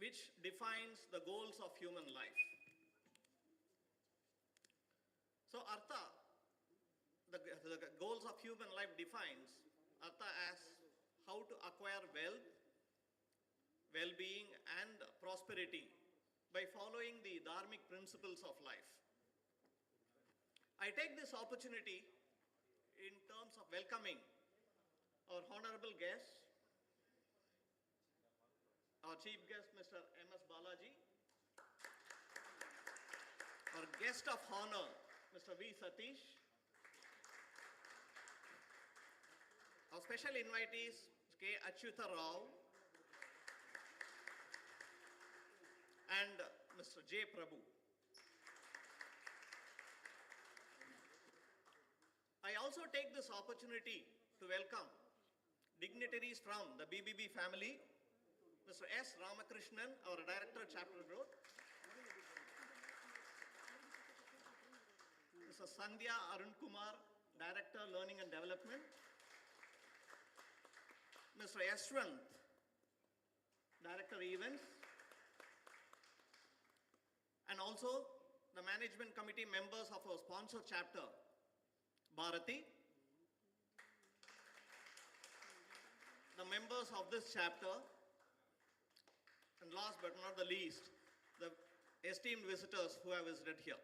which defines the goals of human life. So Artha, the goals of human life defines Artha as how to acquire wealth, well-being and prosperity by following the dharmic principles of life. I take this opportunity in terms of welcoming our honorable guests, our chief guest, Mr. M.S. Balaji, our guest of honor, Mr. V. Satish, our special invitees, K. Achyuta Rao, and Mr. J. Prabhu. I also take this opportunity to welcome dignitaries from the BBB family, Mr. S. Ramakrishnan, our Director, Chapter Growth, Mr. Sandhya Arun Kumar, Director, Learning and Development, Mr. Yashwant, Director, Events, and also the management committee members of our sponsor chapter, Bharati, the members of this chapter, and last but not the least, the esteemed visitors who have visited here.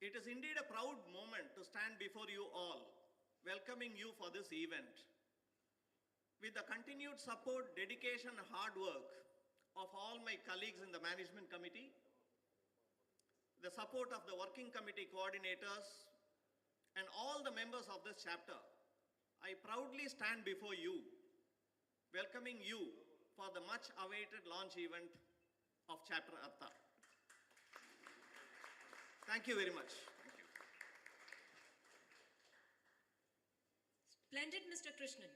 It is indeed a proud moment to stand before you all, welcoming you for this event. With the continued support, dedication, and hard work of all my colleagues in the management committee, the support of the working committee coordinators, and all the members of this chapter, I proudly stand before you, welcoming you for the much awaited launch event of Chapter Artha. Thank you very much. Thank you. Splendid, Mr. Krishnan.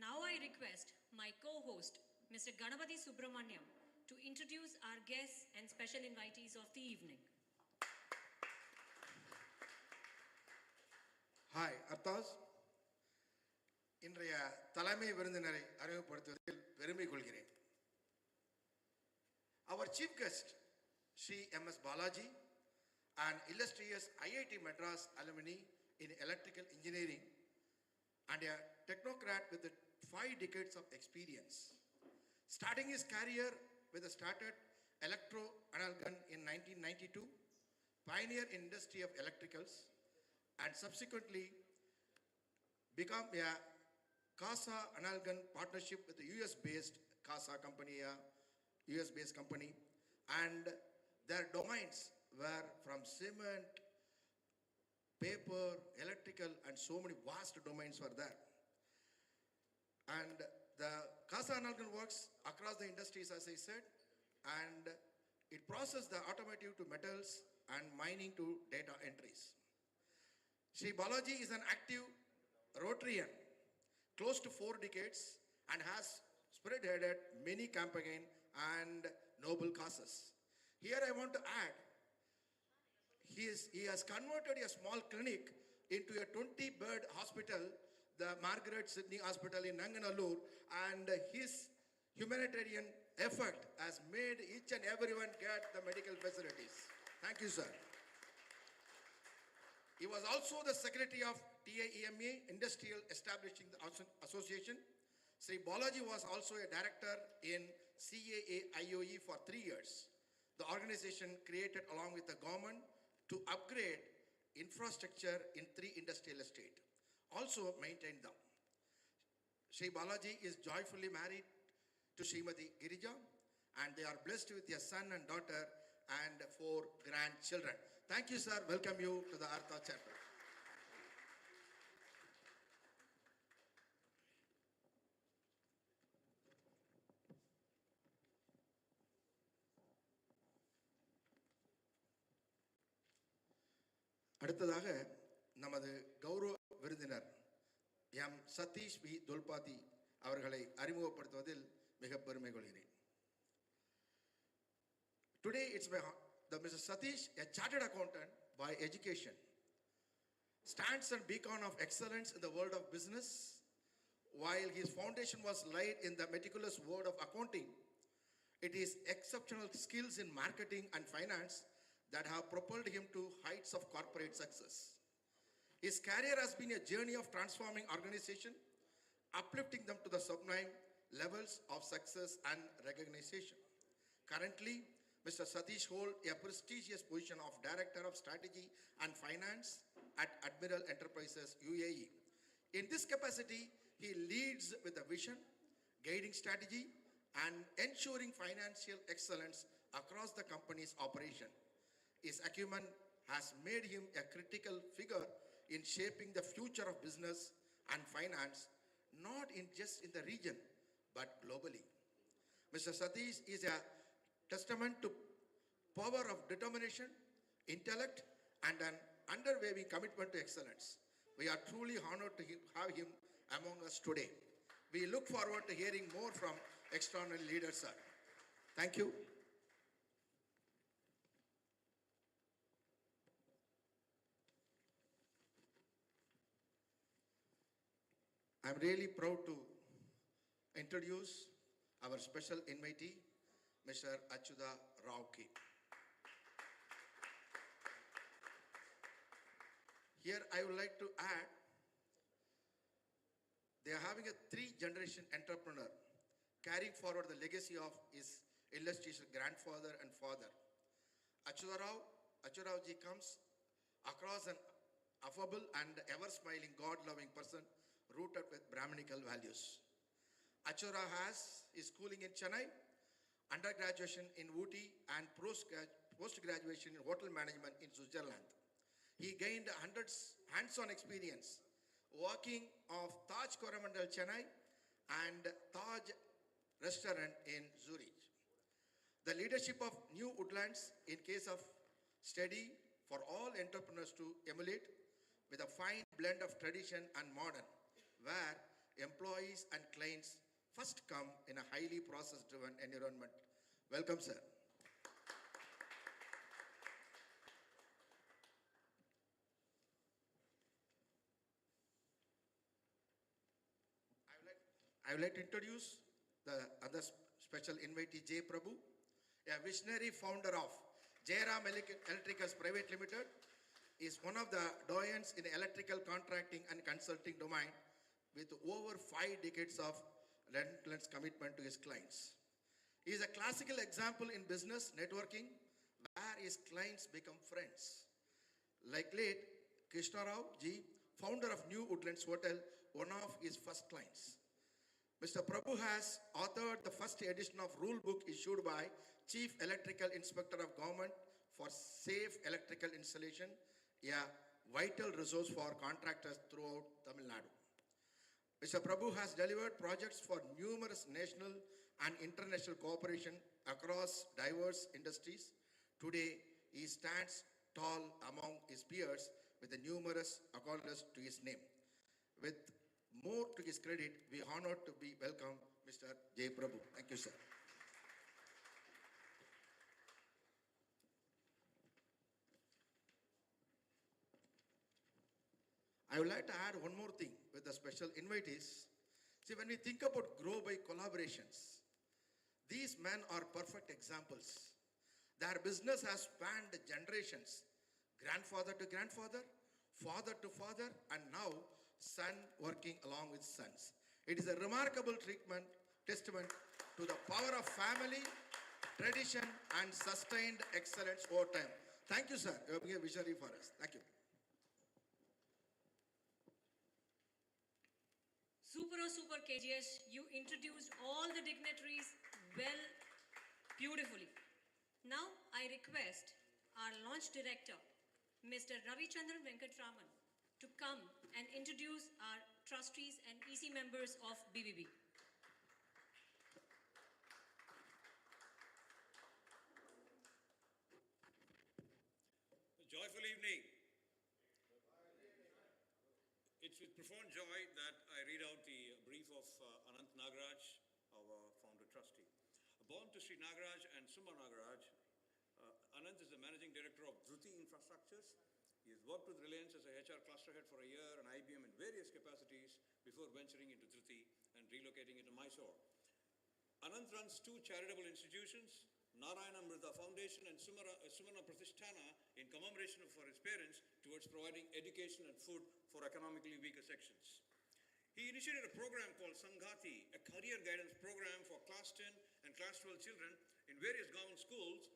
Now I request my co-host, Mr. Ganapathy Subramaniam, to introduce our guests and special invitees of the evening. Hi, Arthas. இன்றைய தலைமை விருந்தினரை அறிமுகப்படுத்துவதில் பெருமை கொள்கிறேன். Our chief guest, Sri M.S. Balaji, an illustrious IIT Madras alumni in electrical engineering and a technocrat with 5 decades of experience. Starting his career with a started electro-analgon in 1992, pioneer in industry of electricals, and subsequently become a CASA analgon partnership with the US-based CASA company, a US-based company, and their domains were from cement, paper, electrical, and so many vast domains were there. And the CASA analgon works across the industries, as I said, and it processes the automotive to metals and mining to data entries. Sri Balaji is an active Rotarian, close to 4 decades, and has spearheaded many campaigns and noble causes. Here I want to add, he has converted a small clinic into a 20-bed hospital, the Margaret Sidney Hospital in Nanganallur, and his humanitarian effort has made each and everyone get the medical facilities. Thank you, sir. He was also the secretary of TAEMA, Industrial Establishing Association. Sri Balaji was also a director in CAA IOE for 3 years. The organization created along with the government to upgrade infrastructure in 3 industrial estates. Also maintained them. Sri Balaji is joyfully married to Srimati Girija, and they are blessed with a son and daughter and 4 grandchildren. Thank you, sir. Welcome you to the Artha chapter. அடுத்ததாக நமது கௌரவ விருந்தினர் M Satish we தொல்பாதி அவர்களை அறிமுகப்படுத்துவதில் மிக பெருமை கொள்கிறேன். Today it's the Mr. Satish, a chartered accountant by education, stands a beacon of excellence in the world of business. While his foundation was laid in the meticulous world of accounting, it is exceptional skills in marketing and finance that have propelled him to heights of corporate success. His career has been a journey of transforming organization, uplifting them to the sublime levels of success and recognition. Currently, Mr. Satish holds a prestigious position of Director of Strategy and Finance at Admiral Enterprises UAE. In this capacity, he leads with a vision, guiding strategy, and ensuring financial excellence across the company's operation. His acumen has made him a critical figure in shaping the future of business and finance, not just in the region, but globally. Mr. Satish is a testament to power of determination, intellect, and an unwavering commitment to excellence. We are truly honored to have him among us today. We look forward to hearing more from extraordinary leaders, sir. Thank you. I'm really proud to introduce our special invitee, Mr. Achyuta Rao K. Here I would like to add, they are having a three-generation entrepreneur carrying forward the legacy of his illustrious grandfather and father. Achyuta Rao ji comes across an affable and ever-smiling, God-loving person rooted with Brahminical values. Achyuta has his schooling in Chennai, undergraduation in Ooty, and post-graduation in hotel management in Switzerland. He gained hands-on experience working of Taj Coromandel Chennai and Taj Restaurant in Zurich. The leadership of New Woodlands in case of study for all entrepreneurs to emulate with a fine blend of tradition and modern, where employees and clients first come in a highly process-driven environment. Welcome, sir. I would like to introduce the other special invitee, J. Prabhu, a visionary founder of Jairam Electricals Private Limited, is one of the doyens in electrical contracting and consulting domain with over 5 decades of relentless commitment to his clients. He is a classical example in business networking where his clients become friends. Like late Krishna Rao ji, founder of New Woodlands Hotel, one of his first clients. Mr. Prabhu has authored the first edition of rule book issued by Chief Electrical Inspector of Government for safe electrical installation, a vital resource for contractors throughout Tamil Nadu. Mr. Prabhu has delivered projects for numerous national and international cooperation across diverse industries. Today, he stands tall among his peers with the numerous accolades to his name. With more to his credit, we are honored to be welcome Mr. J. Prabhu. Thank you, sir. I would like to add one more thing with the special invitees. See, when we think about grow by collaborations, these men are perfect examples. Their business has spanned generations, grandfather to grandfather, father to father, and now son working along with sons. It is a remarkable testament to the power of family, tradition, and sustained excellence over time. Thank you, sir. You have been a visionary for us. Thank you. Super KGS, you introduced all the dignitaries well, beautifully. Now I request our launch director, Mr. Ravichandran Venkatraman, to come and introduce our trustees and EC members of BBB. A joyful evening. It's with profound joy that I read out the brief of Anant Nagaraj, our founder trustee. Born to Sri Nagaraj and Summa Nagaraj, Anant is the managing director of Dhruti Infrastructures He has worked with Reliance as a HR cluster head for a year and IBM in various capacities before venturing into Trustee and relocating into Mysore. Anant runs two charitable institutions, Narayana Mrida Foundation and Sumana Pratisthana, in commemoration for his parents towards providing education and food for economically weaker sections. He initiated a program called Sanghati, a career guidance program for class 10 and class 12 children in various government schools,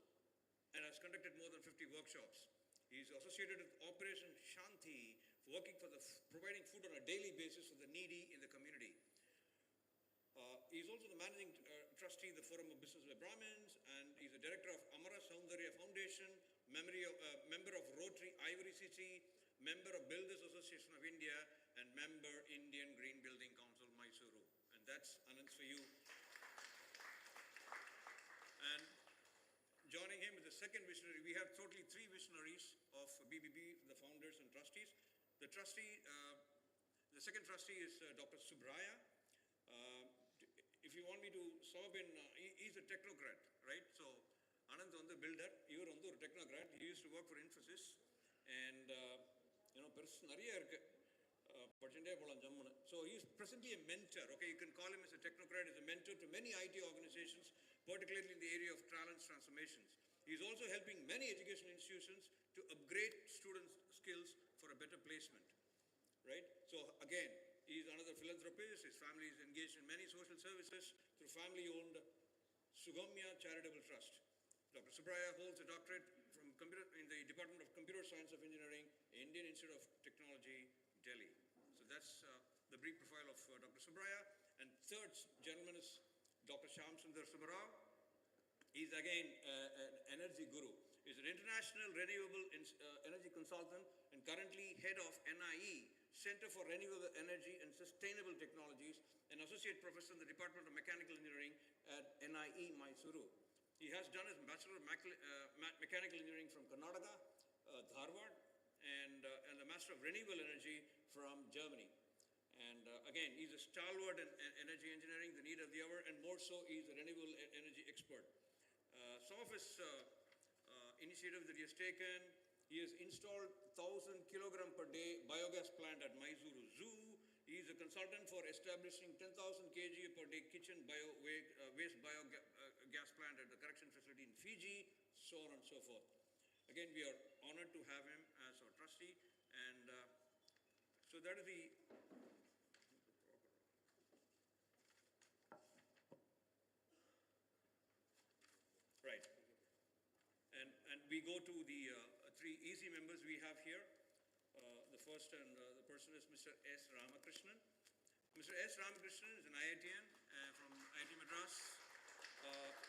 and has conducted more than 50 workshops. He is associated with Operation Shanti, working for providing food on a daily basis for the needy in the community. He is also the managing trustee of the Forum of Business by Brahmins, and he is a director of Amara Soundarya Foundation, member of Rotary Ivory City, member of Builders Association of India, and member Indian Green Building Council, Mysuru. And that's Anand's for you. And joining him with the second visionary, we have totally three visionaries of BBB, the founders and trustees. The second trustee is Dr. Subraya. If you want me to sum up in, he's a technocrat, right? So, Anand is a builder, you are a technocrat. He used to work for Infosys, and so he's presently a mentor. Okay, you can call him as a technocrat, as a mentor to many IT organizations, particularly in the area of talent transformations. He's also helping many educational institutions to upgrade students' skills for a better placement, right? So again, he's another philanthropist. His family is engaged in many social services through family-owned Sugamya Charitable Trust. Dr. Subraya holds a doctorate in the Department of Computer Science of Engineering, Indian Institute of Technology, Delhi. So that's the brief profile of Dr. Subraya. And third gentleman is Dr. Shyam Sundar Subarao. He's again an energy guru. He's an international renewable energy consultant and currently head of NIE, Center for Renewable Energy and Sustainable Technologies, an associate professor in the Department of Mechanical Engineering at NIE, Mysuru. He has done his Bachelor of Mechanical Engineering from Karnataka, Dharwad, and the Master of Renewable Energy from Germany. And again, he's a stalwart in energy engineering, the need of the hour, and more so, he's a renewable energy expert. Some of his initiatives that he has taken, he has installed 1,000 kilogram per day biogas plant at Mysuru Zoo. He is a consultant for establishing 10,000 kg per day kitchen waste biogas plant at the correction facility in Fiji, so on and so forth. Again, we are honored to have him as our trustee, and so that is the right. And we go to the three easy members we have here. The first and the person is Mr. S. Ramakrishnan. Mr. S. Ramakrishnan is an IITian from IIT Madras.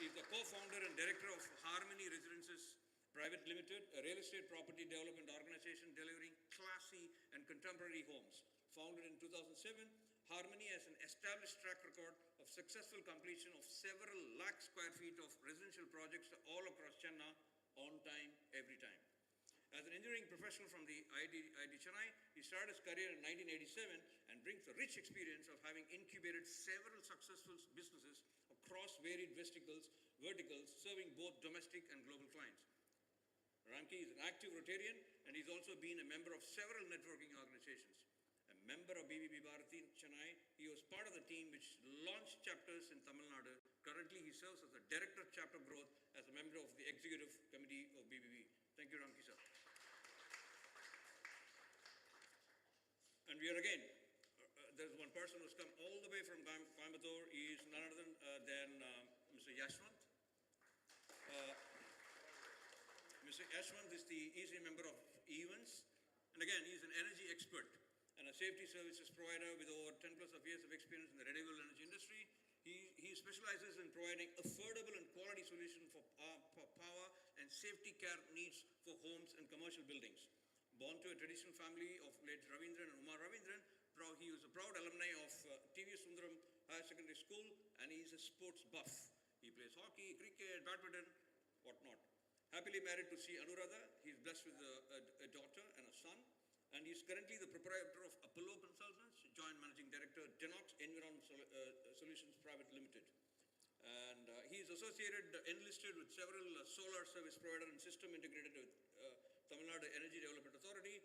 He is the co-founder and director of Harmony Residences Private Limited, a real estate property development organization delivering classy and contemporary homes. Founded in 2007, Harmony has an established track record of successful completion of several lakh square feet of residential projects all across Chennai, on time, every time. As an engineering professional from the IIT Chennai, he started his career in 1987 and brings the rich experience of having incubated several successful businesses across varied verticals, serving both domestic and global clients. Ramki is an active Rotarian, and he's also been a member of several networking organizations. A member of BBB Bharati in Chennai, he was part of the team which launched chapters in Tamil Nadu. Currently, he serves as the Director of Chapter Growth as a member of the Executive Committee of BBB. Thank you, Ramki, sir. And we are again, there's one person who's come all the way from Coimbatore. He is none other than Mr. Yashwant. Mr. Yashwant is the easy member of events. And again, he's an energy expert and a safety services provider with over 10 plus of years of experience in the renewable energy industry. He specializes in providing affordable and quality solutions for power and safety care needs for homes and commercial buildings. Born to a traditional family of late Ravindran and Uma Ravindran, he was a proud alumni of TV Sundaram Higher Secondary School, and he is a sports buff. He plays hockey, cricket, badminton, whatnot. Happily married to C. Anuradha. He is blessed with a daughter and a son. And he is currently the proprietor of Apollo Consultants, joint managing director, Denox Environ Solutions Private Limited. And he is associated, enlisted with several solar service provider and system integrated with Tamil Nadu Energy Development Authority,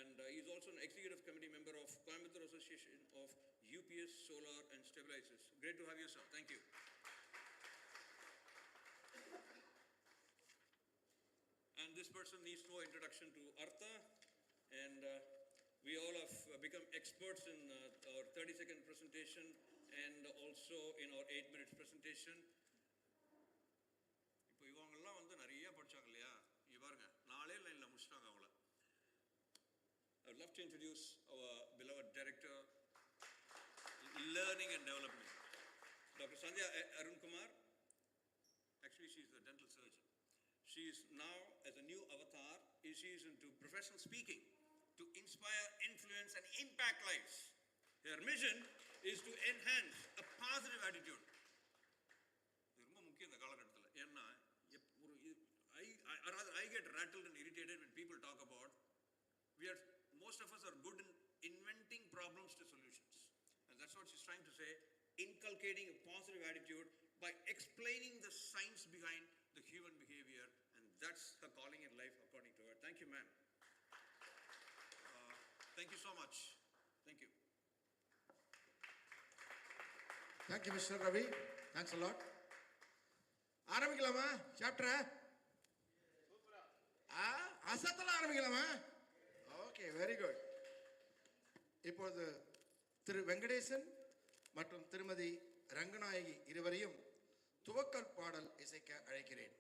and he's also an executive committee member of Coimbatore Association of UPS Solar and Stabilizers. Great to have you, sir. Thank you. And this person needs no introduction to Artha, and we all have become experts in our 30-second presentation and also in our 8 minutes presentation. இப்போ இவங்கெல்லாம் வந்து நிறைய படிச்சாங்க இல்லையா? இங்க பாருங்க, நாளே லைன்ல முடிச்சிட்டாங்க அவங்கள. I would love to introduce our beloved director, learning and development, Dr. Sandhya Arunkumar. Actually, she is a dental surgeon. She is now, as a new avatar, she is into professional speaking to inspire, influence, and impact lives. Her mission is to enhance a positive attitude. இது ரொம்ப முக்கியம் இந்த காலகட்டத்தில். ஏன்னா I get rattled and irritated when people talk about most of us are good in inventing problems to solutions. And that's what she's trying to say, inculcating a positive attitude by explaining the science behind the human behavior, and that's her calling in life according to her. Thank you, ma'am. Thank you so much. Thank you. Thank you, Mr. Ravi. Thanks a lot. ஆரம்பிக்கலாமா chapter? அசத்தல ஆரம்பிக்கலாமா? Okay, very good. இப்போது திரு வெங்கடேசன் மற்றும் திருமதி ரங்கநாயகி இருவரையும் துவக்கல் பாடல் இசைக்க அழைக்கிறேன்.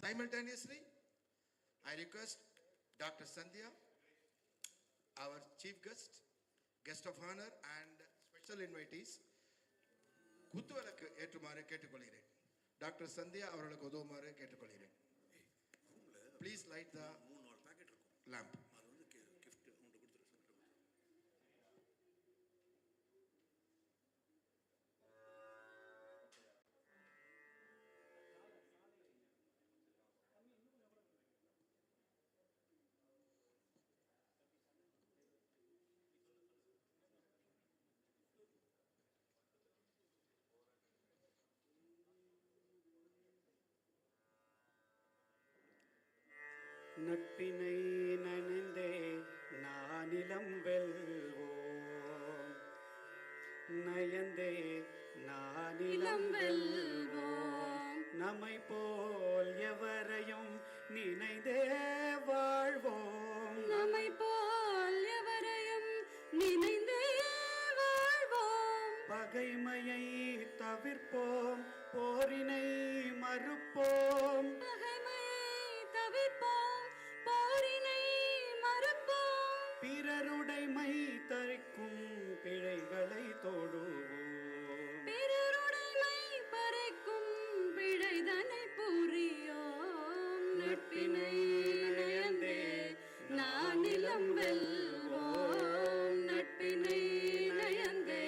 Simultaneously, I request Dr. Sandhya, our chief guest, guest of honor and special invitees, குத்துவிளக்கு ஏற்றுமாறு கேட்டுக்கொள்கிறேன். டாக்டர் சந்தியா அவர்களுக்கு உதவுமாறு கேட்டுக்கொள்கிறேன். Please light the lamp. நட்பினை நனைந்தே நானிலம் வெல்வோம், நயந்தே நானிலம் வெல்வோம், நம்மை போல் எவரையும் நினைந்தே வாழ்வோம், நம்மை போல் எவரையும் நினைந்தே வாழ்வோம், பகைமையை தவிர்ப்போம், போரினை மறுப்போம், பிறருடைமை தரிக்கும் பிழைகளை தொடுவோம், பிறருடைமை பறிக்கும் பிழைதனை புரியோம், நட்பினை நயந்தே நானிலம் வெல்வோம், நட்பினை நயந்தே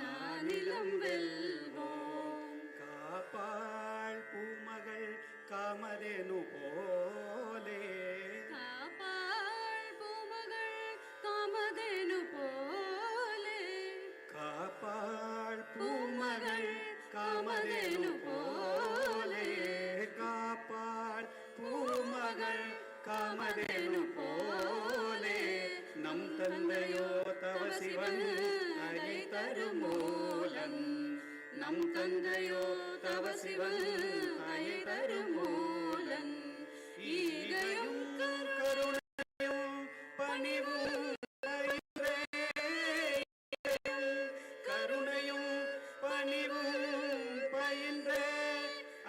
நானிலம் வெல்வோம், காப்பாள் பூமகள் காமதேனு போலே, காப்பாள் பூமகள் காமதேனு போலே, காப்பாள் பூமகள் காமதேனு போலே, நம் தந்தையோ தவ சிவன் அரை தருமூலன், நம் தந்தையோ தவ சிவன் அரை தருமூலன், ஈகையும் கருணையும் பணிவும்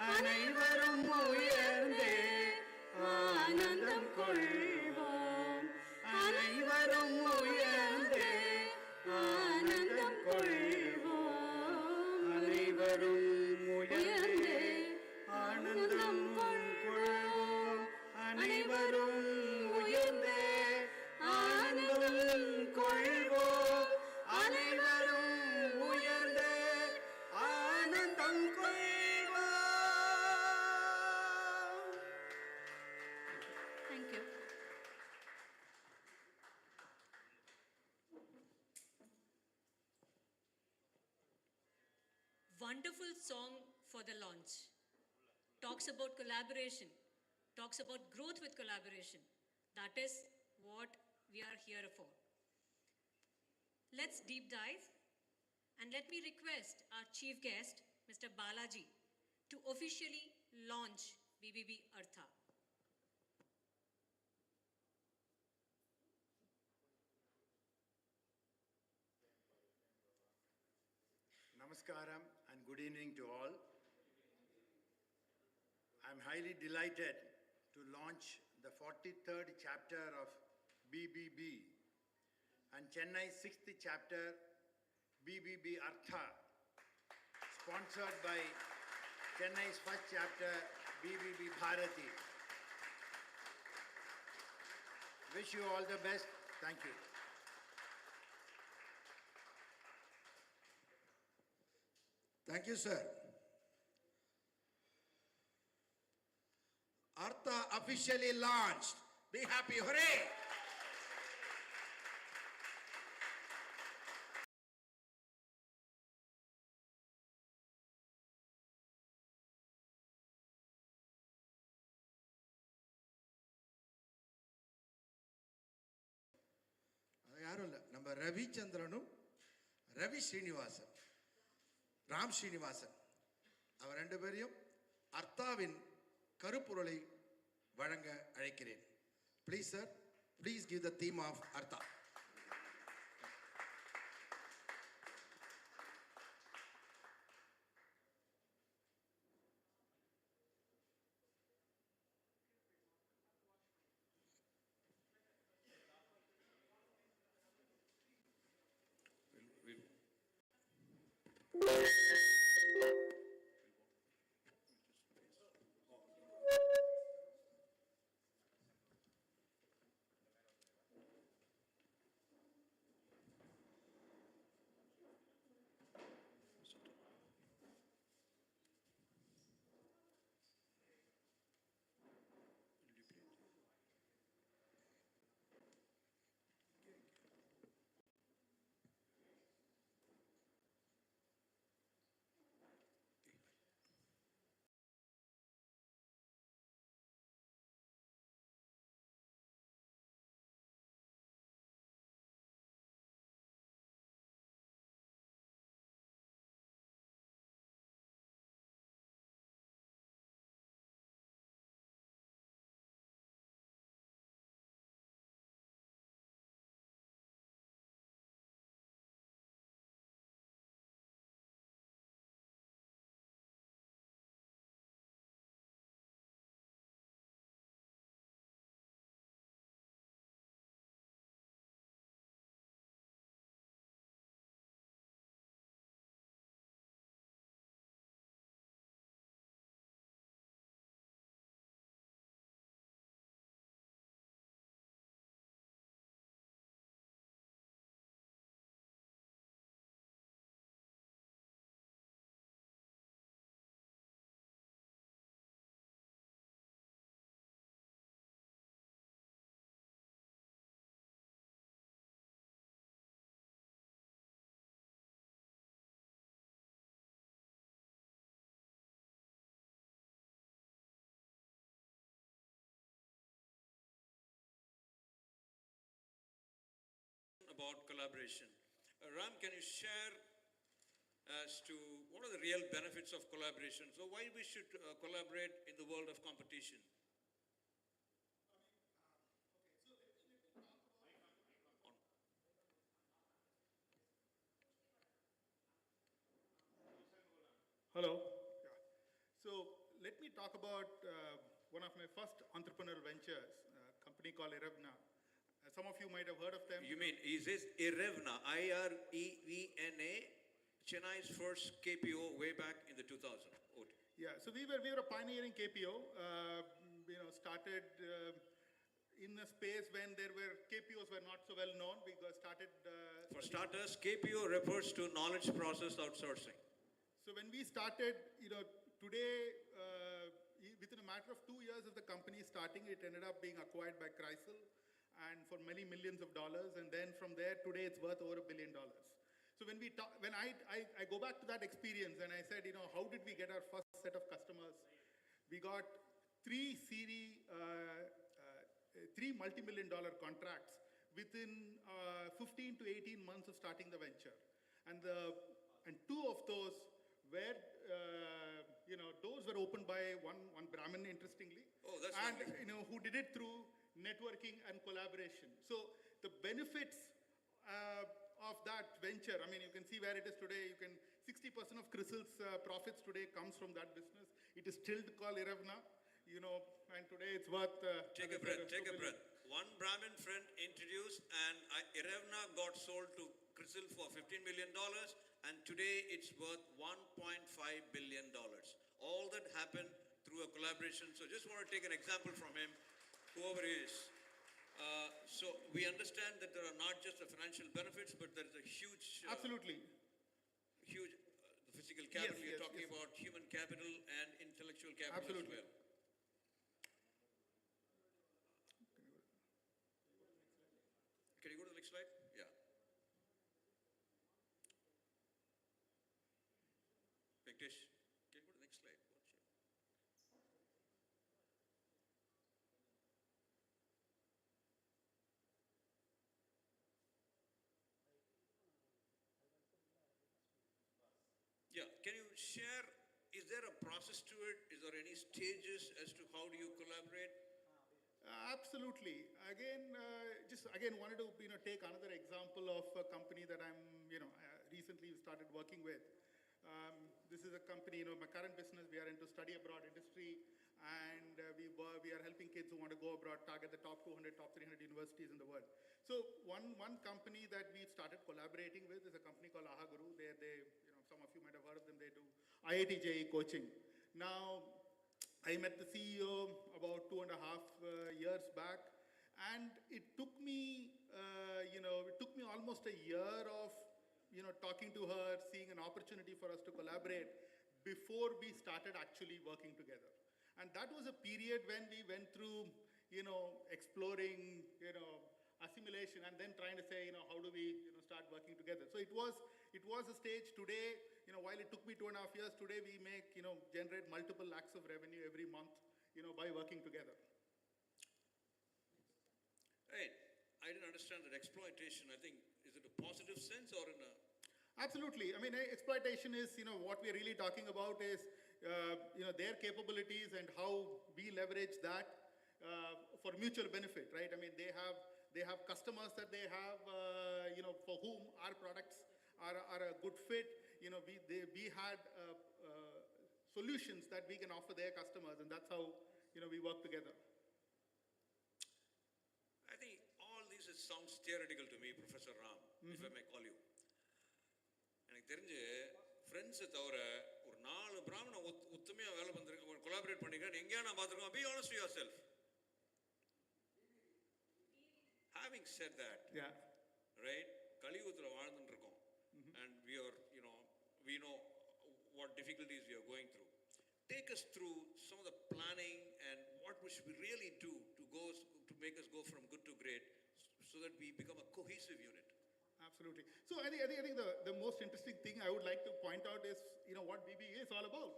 அனைவரும் உயர்ந்தே ஆனந்தம் கொள்வோம், அனைவரும் உயர்ந்தே ஆனந்தம் கொள்வோம், அனைவரும் உயர்ந்தே ஆனந்தம் கொள்வோம், அனைவரும் உயர்ந்தே ஆனந்தம் கொள்வோம், அனைவரும் உயர்ந்தே ஆனந்தம் கொள்வோம். Thank you. Wonderful song for the launch. Talks about collaboration talks about growth with collaboration. That is what we are here for. Let's deep dive, and let me request our chief guest, Mr. Balaji, to officially launch BBB Artha. Namaskaram and good evening to all. I'm highly delighted to launch the 43rd chapter of BBB and Chennai's 6th chapter, BBB Artha, sponsored by Chennai's first chapter, BBB Bharati. Wish you all the best. Thank you. Thank you, sir. Artha officially launched. Be happy, hooray! யாரும் இல்லை, நம்ம ரவிச்சந்திரனும் ரவி ஸ்ரீனிவாசன், ராம் ஸ்ரீனிவாசன் அவர் ரெண்டு பேரையும் அர்த்தாவின் கருப்பொருளை வழங்க அழைக்கிறேன். Please sir, please give the theme of Artha. About collaboration. Ram, can you share as to what are the real benefits of collaboration? So why we should collaborate in the world of competition? Hello. Yeah. So let me talk about one of my first entrepreneurial ventures, a company called Irevna. Some of you might have heard of them. You mean, is this Irevna, IREVNA, Chennai's first KPO way back in the 2000? Yeah, so we were a pioneering KPO. Started in a space when KPOs were not so well known. We started. For starters, KPO refers to knowledge process outsourcing. So when we started, today, within a matter of 2 years of the company starting, it ended up being acquired by Chrysler and for many millions of dollars. And then from there, today it's worth over $1 billion. So when I go back to that experience and I said, how did we get our first set of customers? We got three multi-million-dollar contracts within 15 to 18 months of starting the venture. And two of those were, doors were opened by one Brahmin, interestingly. Oh, that's and lovely. who did it through networking and collaboration. So the benefits of that venture, I mean, you can see where it is today. 60% of CRISIL's profits today comes from that business. It is still called Irevna, and today it's worth. Take a breath, take a breath. One Brahmin friend introduced, and Irevna got sold to CRISIL for $15 million, and today it's worth $1.5 billion. All that happened through a collaboration. So just want to take an example from him, whoever he is. So we understand that there are not just the financial benefits, but there is a huge, Absolutely. huge the physical capital. Yes, You're yes, talking yes. about human capital and intellectual capital Absolutely. as well. Can you go to the next slide? Yeah. Venkatesh, can you go to the next slide? Yeah, can you share, is there a process to it? Is there any stages as to how do you collaborate? Absolutely. Again, wanted to take another example of a company that I'm recently started working with. This is a company, my current business. We are into study abroad industry, and we are helping kids who want to go abroad target the top 200, top 300 universities in the world. So one company that we've started collaborating with is a company called Aha Guru. They some of you might have heard of them. They do IIT JEE coaching. Now, I met the CEO about 2.5 years back, and it took me, almost a year of, talking to her, seeing an opportunity for us to collaborate before we started actually working together. And that was a period when we went through, exploring, assimilation, and then trying to say, how do we, start working together. So it was a stage. Today, while it took me 2.5 years, today we make, generate multiple lakhs of revenue every month, by working together. Right. I didn't understand that exploitation. I think, is it a positive sense or in a... Absolutely. I mean, exploitation is, what we're really talking about is, their capabilities and how we leverage that for mutual benefit, right? I mean, they have customers that they have, for whom our products are a good fit. We had solutions that we can offer their customers, and that's how, we work together. I think all this sounds theoretical to me, Professor Ram, if I may call you. எனக்கு தெரிஞ்சு ஃப்ரெண்ட்ஸை தவிர ஒரு 4 பிராமணன் உத்தமையாக வேலை பண்ணிருக்க collaborate பண்ணிக்கிறேன் எங்கேயா நான் பார்த்துருக்கோம். Be honest to yourself. Having said that, Yeah. right, கலியுகத்தில் வாழ்ந்துட்டு இருக்கோம். And we know what difficulties we are going through. Take us through some of the planning and what we should really do to make us go from good to great so that we become a cohesive unit. Absolutely. So I think the most interesting thing I would like to point out is, what BBB is all about.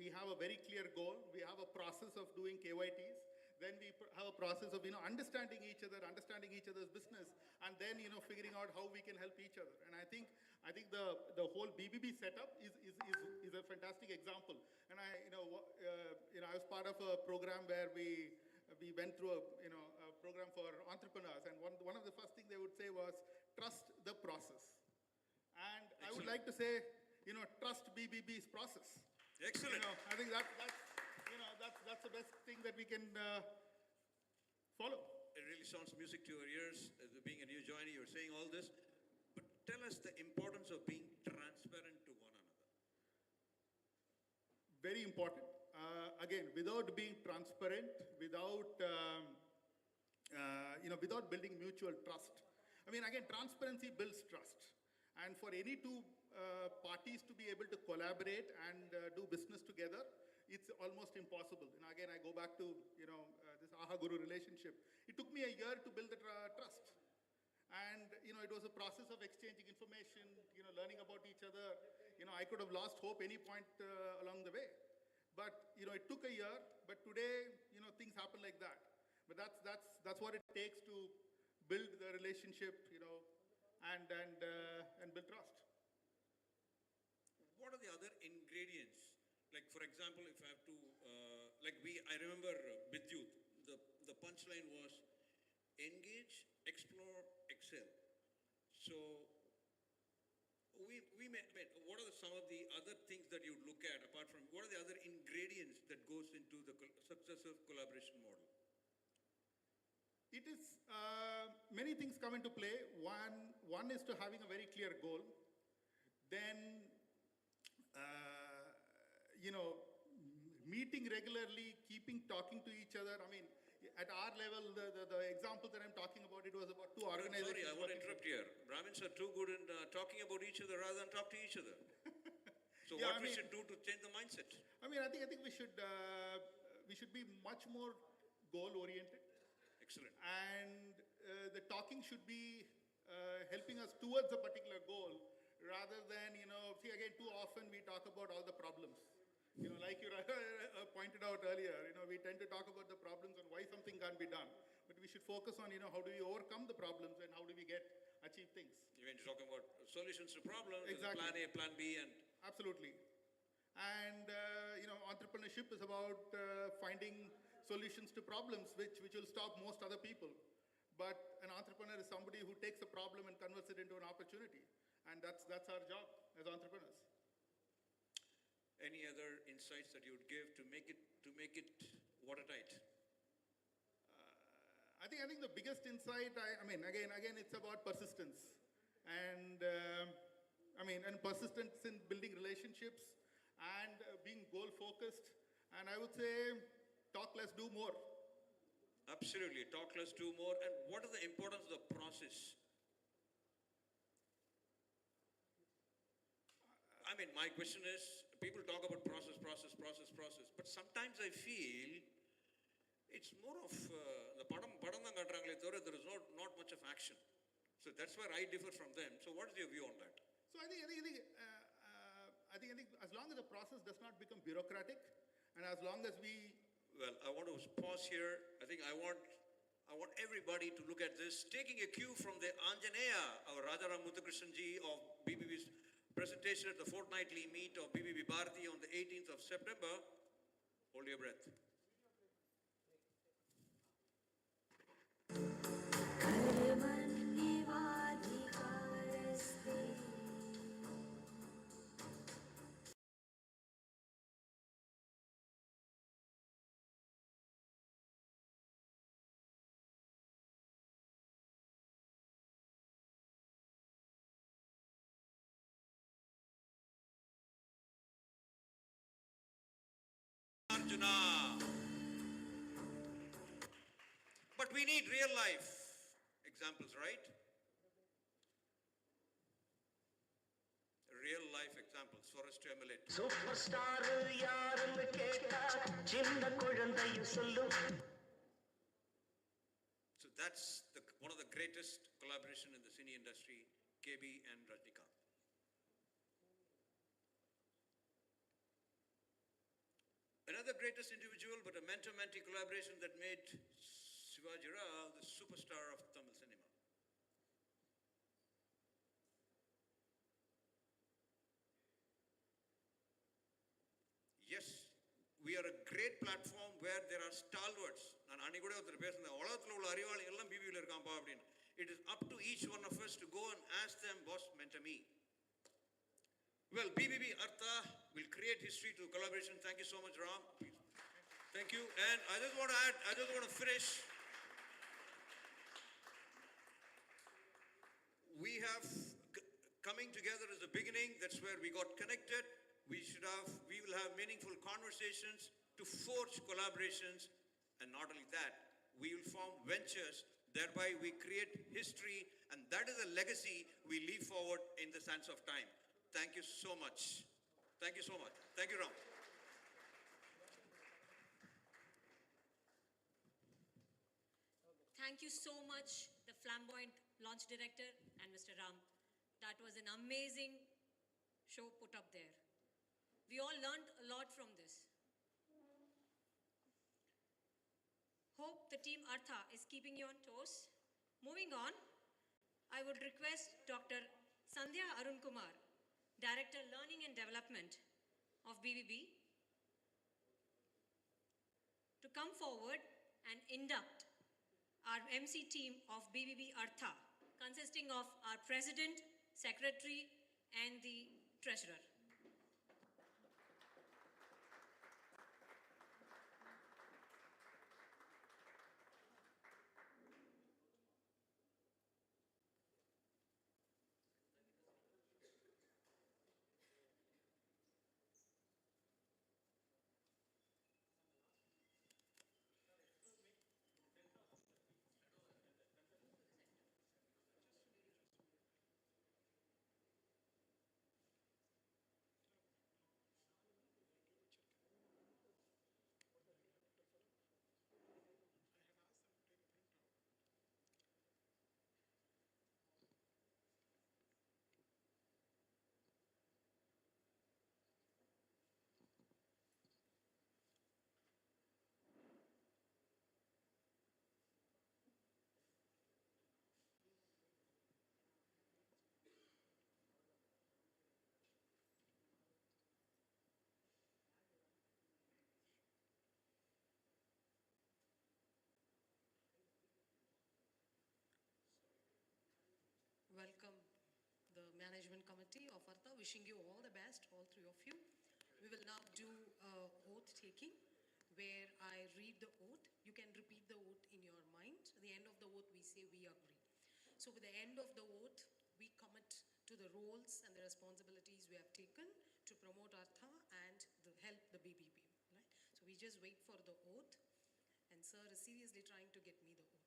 We have a very clear goal. We have a process of doing KYTs. Then we have a process of, understanding each other's business, and then, figuring out how we can help each other. And I think the whole BBB setup is a fantastic example. And I was part of a program where we went through a program for entrepreneurs, and one of the first things they would say was, trust the process. And I would like to say, trust BBB's process. Excellent. I think that's the best thing that we can follow. It really sounds music to your ears. As being a new joiner, you're saying all this. But tell us the importance of being transparent to one another. Very important. Again, without being transparent, without building mutual trust. I mean, again, transparency builds trust. And for any two parties to be able to collaborate and do business together, it's almost impossible. And again, I go back to, this Aha Guru relationship. It took me a year to build the trust. And, it was a process of exchanging information, learning about each other. I could have lost hope any point along the way. But, it took a year, but today, things happen like that. But that's what it takes to build the relationship, and build trust. What are the other ingredients? Like, for example, if I have to, I remember Vidyut, the punchline was engage, explore, excel. So, what are some of the other things that you look at apart from, what are the other ingredients that goes into the successive collaboration model? It is, many things come into play. One is to having a very clear goal. Then, meeting regularly, talking to each other. I mean, at our level, the example that I'm talking about, it was about two organizations. Sorry, I want to interrupt here. Brahmins are too good in talking about each other rather than talk to each other. So Yeah, what we should do to change the mindset? I think we should be much more goal-oriented. Excellent. And the talking should be helping us towards a particular goal rather than, see again, too often we talk about all the problems. Like you pointed out earlier, we tend to talk about the problems and why something can't be done. But we should focus on, how do we overcome the problems and how do we achieve things. When you're talking about solutions to problems, Exactly. Plan A, Plan B, and... Absolutely. And, entrepreneurship is about finding solutions to problems which will stop most other people. But an entrepreneur is somebody who takes a problem and converts it into an opportunity. And that's our job as entrepreneurs. Any other insights that you would give to make it watertight? I think the biggest insight, again, it's about persistence. And, and persistence in building relationships and being goal-focused. And I would say, talk less, do more. Absolutely. Talk less, do more. And what is the importance of the process? My question is, people talk about process, but sometimes I feel it's more of the padam தான் காட்டுறாங்களே தவிர there is not much of action. So that's where I differ from them. So what is your view on that? So I think as long as the process does not become bureaucratic, and as long as we... Well, I want to pause here. I think I want everybody to look at this, taking a cue from the Anjaneya, our Rajaram Muthukrishnan ji of BBB's presentation at the fortnightly meet of BBB Bharati on the 18th of September. Hold your breath. Arjuna. But we need real life examples, right? Real life examples for us to emulate. Superstar யாருன்னு கேட்டா சின்ன குழந்தையும் சொல்லும். So that's one of the greatest collaboration in the cine industry, KB and Rajnikant. Another greatest individual, but a mentor-mentee collaboration that made Shivaji Rao the superstar of Tamil cinema. Yes, we are a great platform where there are stalwarts. It is up to each one of us to go and ask them, boss, mentor me. Well, BBB Artha will create history through collaboration. Thank you so much, Ram. Thank you. And I just want to finish. We have coming together as a beginning. That's where we got connected. We will have meaningful conversations to forge collaborations. And not only that, we will form ventures. Thereby, we create history. And that is a legacy we leave forward in the sands of time. Thank you so much. Thank you so much. Thank you, Ram. Thank you so much, the flamboyant launch director and Mr. Ram. That was an amazing show put up there. We all learned a lot from this. the team Artha is keeping you on toes. Moving on, I would request Dr. Sandhya Arun Kumar, Director Learning and Development of BBB, to come forward and induct our MC team of BBB Artha, consisting of our President, Secretary, and the Treasurer. Welcome the management committee of Artha, wishing you all the best, all three of you. We will now do oath taking where I read the oath. You can repeat the oath in your mind. At the end of the oath, we say we agree. So with the end of the oath, we commit to the roles and the responsibilities we have taken to promote Artha and help the BBB. Right? So we just wait for the oath, and sir is seriously trying to get me the oath.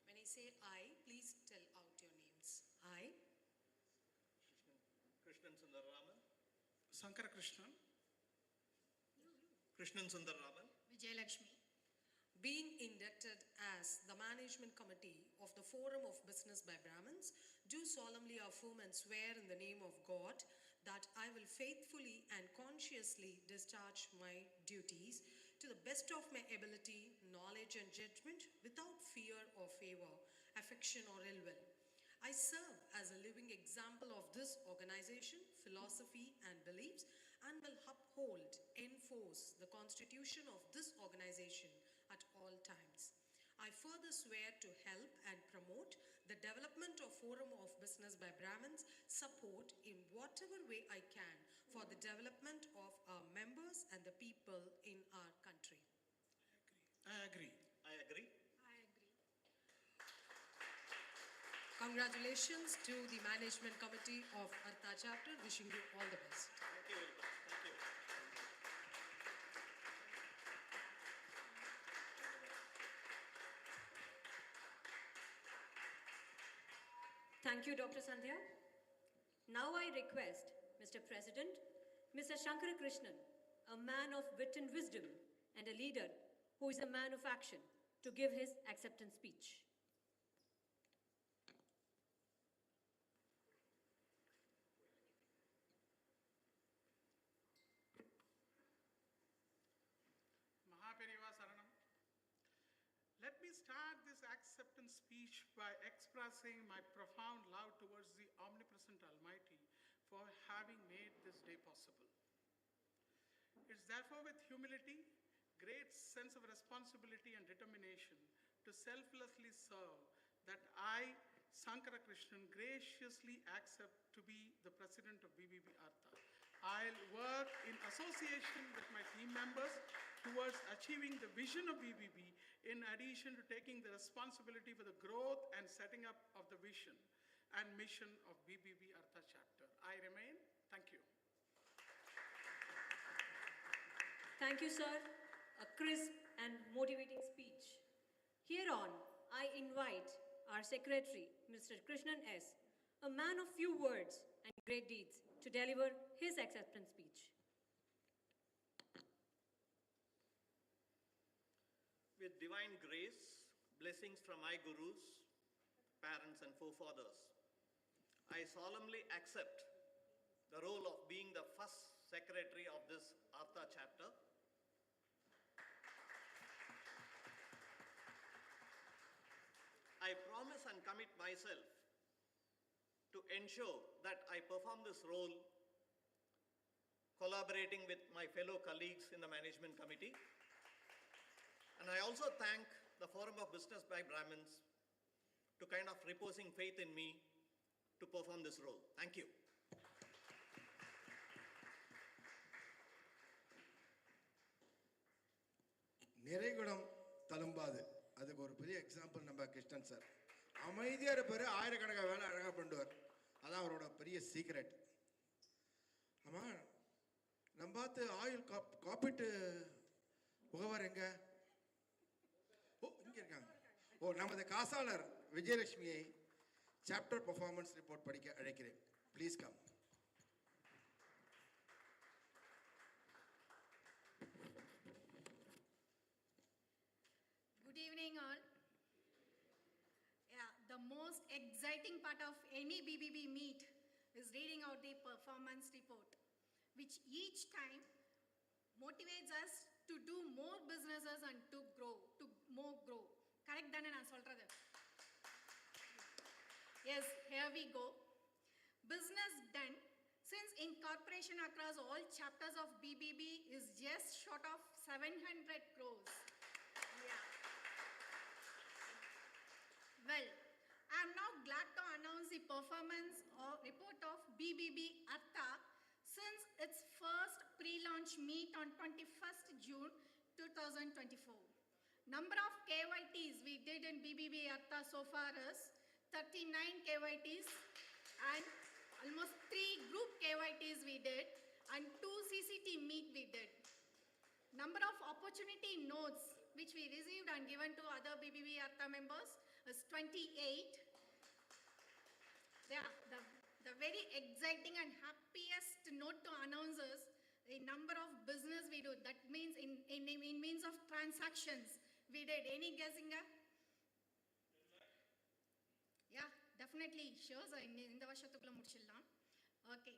When I say I, please tell out your names. I, Krishnan Sundararaman. Sankara Krishnan. Krishnan Sundararaman. Vijayalakshmi. being inducted as the management committee of the Forum of Business by Brahmins, do solemnly affirm and swear in the name of God that I will faithfully and consciously discharge my duties to the best of my ability, knowledge and judgment without fear or favor, affection or ill will. I serve as a living example of this organization, philosophy and beliefs, and will uphold, enforce the constitution of this organization at all times. I further swear to help and promote the development of Forum of Business by Brahmins, support in whatever way I can for the development of our members and the people in our country. I agree. I agree. I agree. Congratulations to the management committee of Artha chapter. Wishing you all the best. Thank you very much. Thank you. Thank you, Dr. Sandhya. Now I request Mr. President, Mr. Shankara Krishnan, a man of wit and wisdom and a leader who is a man of action, to give his acceptance speech. Mahaperiva Saranam. Let me start this acceptance speech by expressing my profound love towards the omnipresent Almighty for having made this day possible. It's therefore with humility, great sense of responsibility and determination to selflessly serve that I, Sankara Krishnan, graciously accept to be the president of BBB Artha. I'll work in association with my team members towards achieving the vision of BBB, in addition to taking the responsibility for the growth and setting up of the vision and mission of BBB Artha chapter. I remain. Thank you. Thank you, sir. A crisp and motivating speech. Hereon, I invite our secretary, Mr. Krishnan S., a man of few words and great deeds, to deliver his acceptance speech. With divine grace, blessings from my gurus, parents and forefathers, I solemnly accept the role of being the first secretary of this Artha chapter. I promise and commit myself to ensure that I perform this role collaborating with my fellow colleagues in the management committee. And I also thank the Forum of Business by Brahmins to kind of reposing faith in me to perform this role. Thank you. நிறைகுடம் தழும்பாது. அதுக்கு ஒரு பெரிய example நம்ம Krishnan sir. அமைதியா இருப்பாரு, ஆயிரக்கணக்கான வேலை அழகா பண்ணுவார். அதான் அவரோட பெரிய சீக்ரெட். ஆமா, நம்ம பார்த்து ஆயுள் காப்பீட்டு முகவர் எங்க? ஓ, இங்க இருக்காங்க. ஓ, நமது காசாளர் விஜயலட்சுமியை சாப்டர் பெர்ஃபார்மன்ஸ் ரிப்போர்ட் படிக்க அழைக்கிறேன். Please come. Good evening all. Yeah, the most exciting part of any BBB meet is reading out the performance report, which each time motivates us to do more businesses and to grow. Correct தானே நான் சொல்றது? Yes, here we go. Business done since incorporation across all chapters of BBB is just short of 700 crores. Yeah. Well, I am now glad to announce the performance report of BBB Artha since its first pre-launch meet on 21st June 2024. Number of KYTs we did in BBB Artha so far is 39 KYTs and almost 3 group KYTs we did and 2 CCT meet we did. Number of opportunity notes which we received and given to other BBB Artha members is 28. Yeah, the very exciting and happiest note to announce is the number of business we do. That means in means of transactions we did. Any guessing? Yeah, definitely. Sure, sir. In the vashathukula mudichidalam. Okay.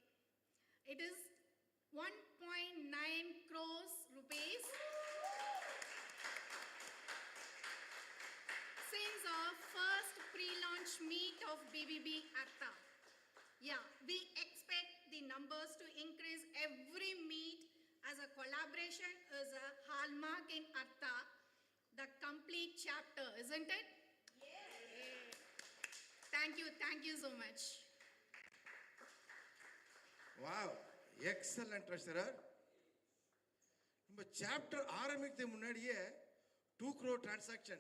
It is 1.9 crores rupees. Since our first pre-launch meet of BBB Artha. Yeah, we expect the numbers to increase every meet as a collaboration is a hallmark in Artha, the complete chapter, isn't it? Yeah. Thank you so much. Wow, excellent treasurer. நம்ம chapter ஆரம்பிக்கிறதுக்கு முன்னாடியே 2 crore transaction.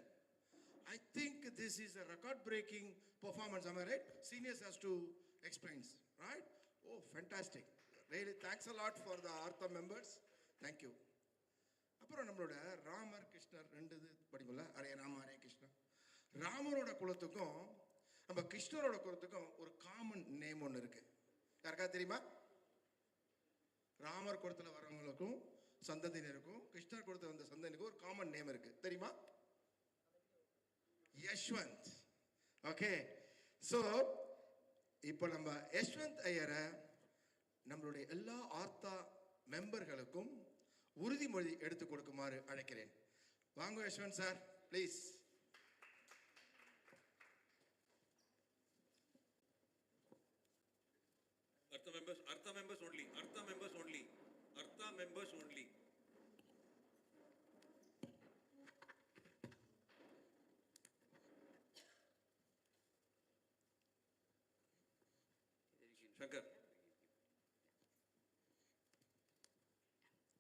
I think this is a record-breaking performance. Am I right? Seniors has to explain, right? Oh, fantastic! Really, thanks a lot for the Artha members. Thank you. அப்புறம் நம்மளோட ராமர் கிருஷ்ணர் ரெண்டு இது படிக்கும்ல, array Rama array Krishna. ராமரோட குலத்துக்கும் நம்ம கிருஷ்ணரோட குலத்துக்கும் ஒரு common name ஒன்று இருக்கு. யாருக்கா தெரியுமா? ராமர் குலத்தில் வரவங்களுக்கும் சந்ததியினருக்கும் கிருஷ்ணர் குலத்தில் வந்த சந்ததியினருக்கும் ஒரு காமன் நேம் இருக்கு. தெரியுமா? யஷ்வந்த். ஓகே, ஸோ இப்போ நம்ம யஷ்வந்த் ஐயரை நம்மளுடைய எல்லா ஆர்த்தா மெம்பர்களுக்கும் உறுதிமொழி எடுத்து கொடுக்குமாறு அழைக்கிறேன். வாங்க Yashwant sir, please. Artha members only. Shankar.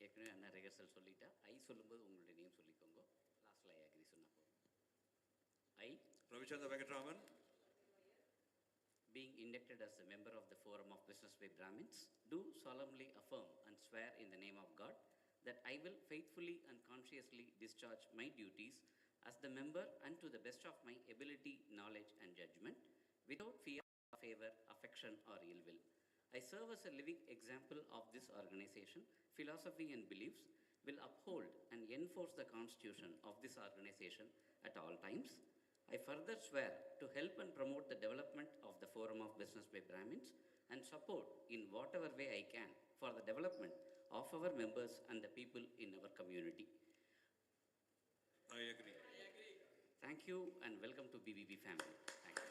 ஏற்கனவே அண்ணா ரிஹர்சல் சொல்லிட்டா, ஐ சொல்லும்போது உங்களுடைய நேம் சொல்லிக்கோங்க. லாஸ்ட்ல ஐ அக்ரி சொன்னா போதும். ஐ Ravichandra Venkatraman. Being inducted as a member of the Forum of Business by Brahmins, do solemnly affirm and swear in the name of God that I will faithfully and consciously discharge my duties as the member and to the best of my ability, knowledge and judgment, without fear, favor, affection or ill will. I serve as a living example of this organization, philosophy and beliefs, will uphold and enforce the constitution of this organization at all times. I further swear to help and promote the development of the Forum of Business Business by Brahmins and support in whatever way I can for the development of our members and the people in our community. I agree. Thank you and welcome to BBB family. Thank you.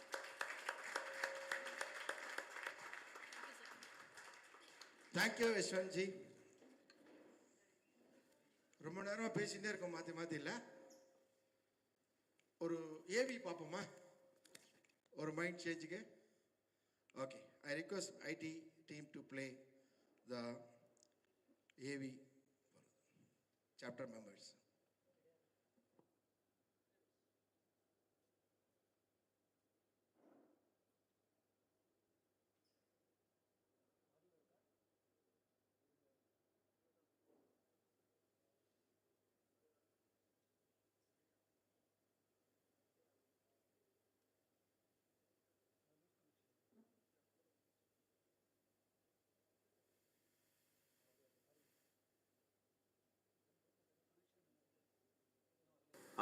Thank you, Yashwanji. ரொம்ப நேரமா பேசிட்டே இருக்கோம் மாத்தி மாத்தி இல்ல ஒரு AV பாப்போமா ஒரு மைண்ட் சேஞ்சுக்கு okay I request IT team to play the AV chapter members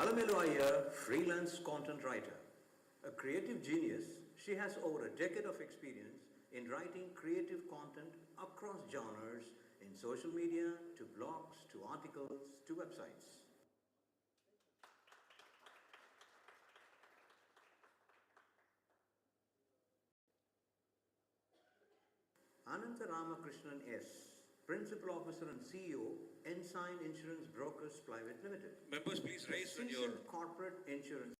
Alamelu Iyer, freelance content writer. A creative genius, she has over a decade of experience in writing creative content across genres, in social media, to blogs, to articles, to websites. Anantha Ramakrishnan S., Principal Officer and CEO, Ensign Insurance Brokers Private Limited. Members, please raise when your corporate insurance.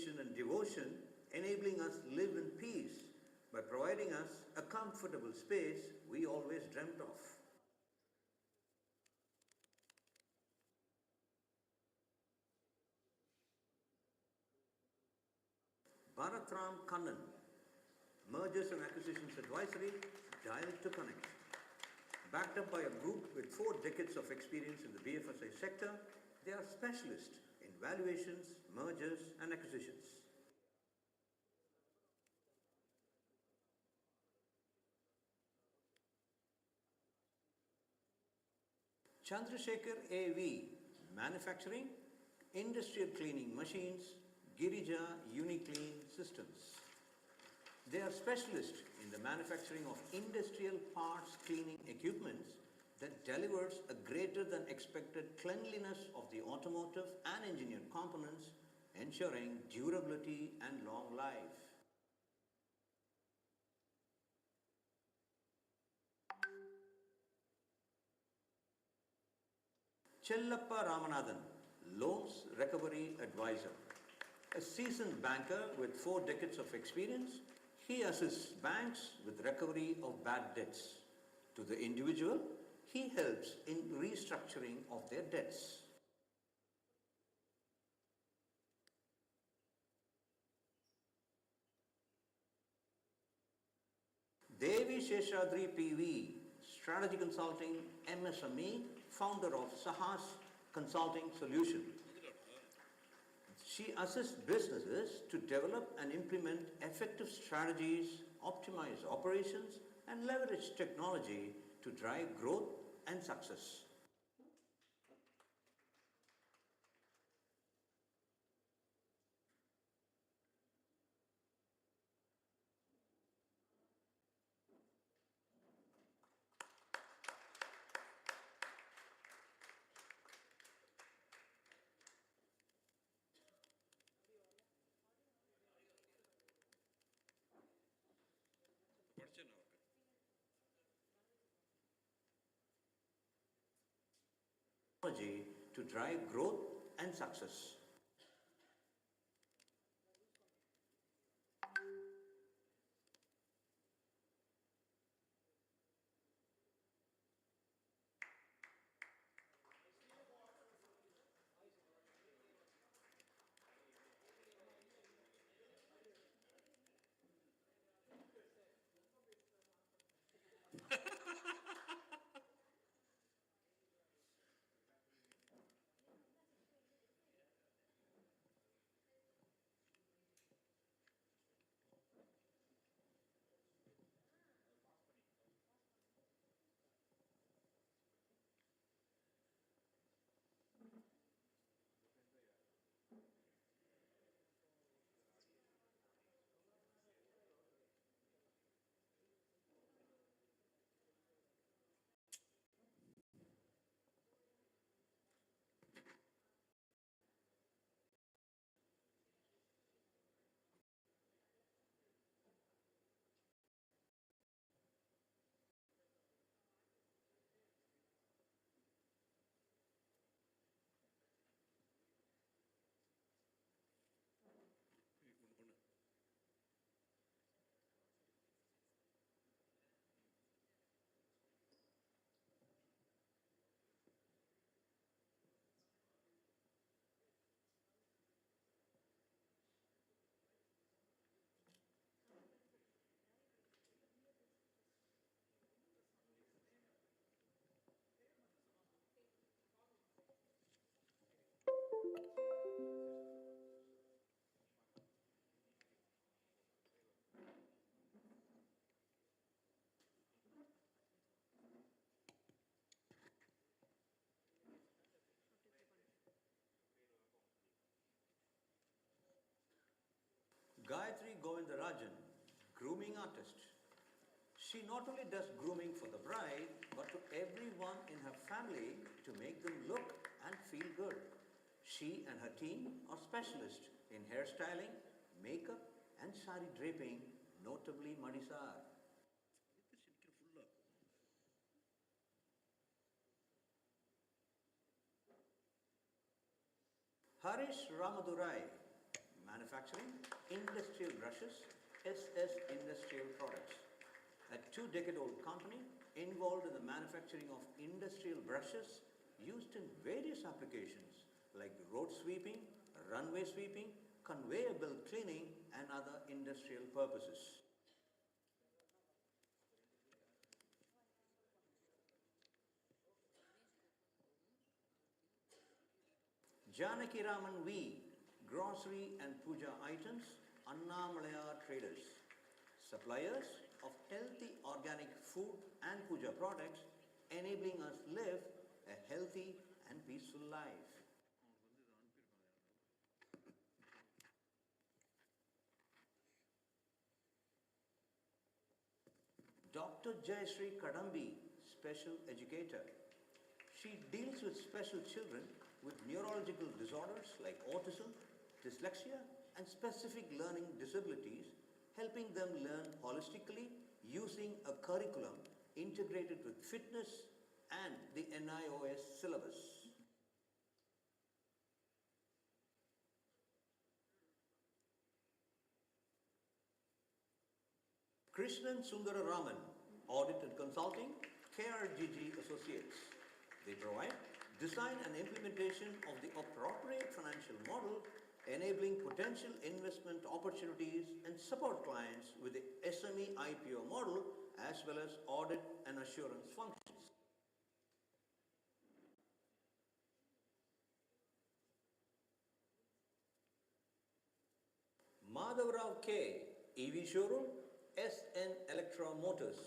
And devotion, enabling us live in peace by providing us a comfortable space we always dreamt of. Bharatram Kannan, Mergers and Acquisitions Advisory, Direct to Connect. Backed up by a group with 4 decades of experience in the BFSI sector, they are specialists in valuations, mergers and acquisitions. Chandrasekhar A.V., Manufacturing, Industrial Cleaning Machines, Girija Uniclean Systems. They are specialists in the manufacturing of industrial parts cleaning equipments that delivers a greater than expected cleanliness of the automotive and engineered components, ensuring durability and long life. Chellappa Ramanathan, Loans Recovery Advisor. A seasoned banker with 4 decades of experience, he assists banks with recovery of bad debts. To the individual, he helps in restructuring of their debts. Devi Sheshadri PV, Strategy Consulting, MSME, founder of Sahas Consulting Solution. She assists businesses to develop and implement effective strategies, optimize operations, and leverage technology to drive growth and success. technology to drive growth and success. Gayatri Govindarajan, grooming artist. She not only does grooming for the bride, but to everyone in her family to make them look and feel good. She and her team are specialists in hairstyling, makeup, and sari draping, notably Madisar. Harish Ramadurai, manufacturing industrial brushes, SS Industrial Products. A two-decade-old company involved in the manufacturing of industrial brushes used in various applications like road sweeping, runway sweeping, conveyor belt cleaning, and other industrial purposes. Janaki Raman V, grocery and puja items, Annamalaya traders, suppliers of healthy organic food and puja products, enabling us live a healthy and peaceful life. Dr. Jayashree Kadambi, special educator. She deals with special children with neurological disorders like autism, dyslexia, and specific learning disabilities, helping them learn holistically using a curriculum integrated with fitness and the NIOS syllabus. Krishnan Sundararaman, Audit and Consulting, KRGG Associates. They provide design and implementation of the appropriate financial model, enabling potential investment opportunities and support clients with the SME IPO model as well as audit and assurance functions. Madhavrao K, EV Showroom, SN Electra Motors.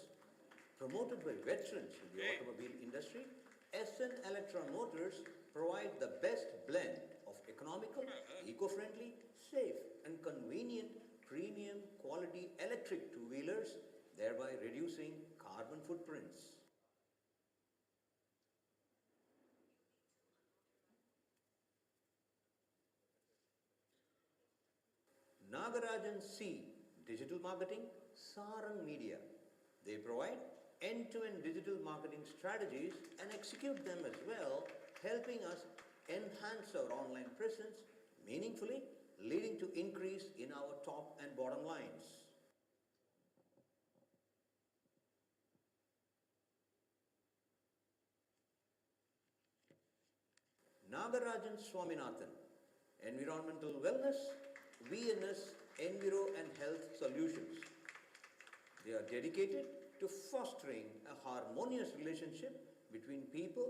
Promoted by veterans in the automobile industry, SN Electra Motors provide the best blend of economical, eco-friendly, safe and convenient premium quality electric two-wheelers, thereby reducing carbon footprints. Nagarajan C, Digital Marketing, Sarang Media. They provide end-to-end digital marketing strategies and execute them as well helping us enhance our online presence meaningfully, leading to increase in our top and bottom lines. Nagarajan Swaminathan, Environmental Wellness, VNS, Enviro and Health Solutions. They are dedicated to fostering a harmonious relationship between people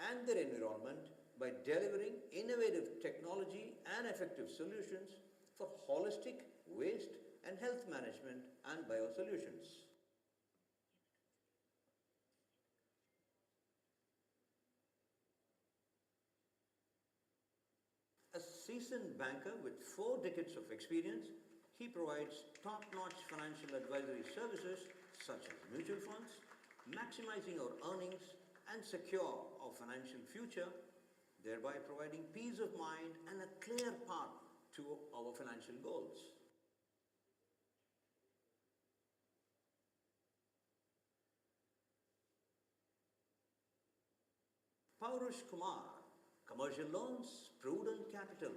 and their environment by delivering innovative technology and effective solutions for holistic waste and health management and biosolutions. A seasoned banker with 4 decades of experience, he provides top-notch financial advisory services such as mutual funds, maximizing our earnings and secure our financial future, thereby providing peace of mind and a clear path to our financial goals. Paurush Kumar, Commercial Loans, Prudent Capital.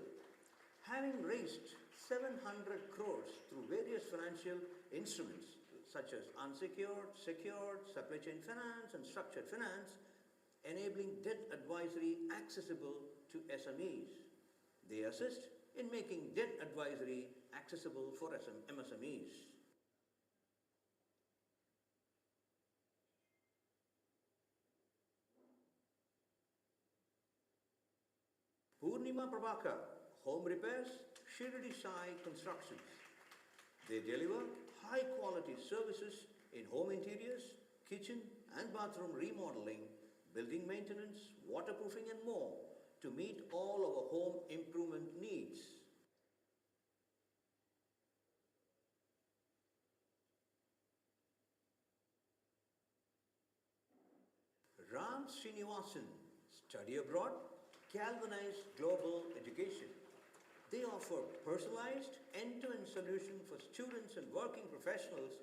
Having raised 700 crores through various financial instruments such as unsecured, secured, supply chain finance and structured finance, enabling debt advisory accessible to SMEs. They assist in making debt advisory accessible for MSMEs. Purnima Prabhakar, Home Repairs, Shirdi Sai Constructions. They deliver high-quality services in home interiors, kitchen and bathroom remodeling, building maintenance, waterproofing and more to meet all our home improvement needs. Ram Srinivasan, Study Abroad, Galvanize Global Education. They offer personalized end-to-end solution for students and working professionals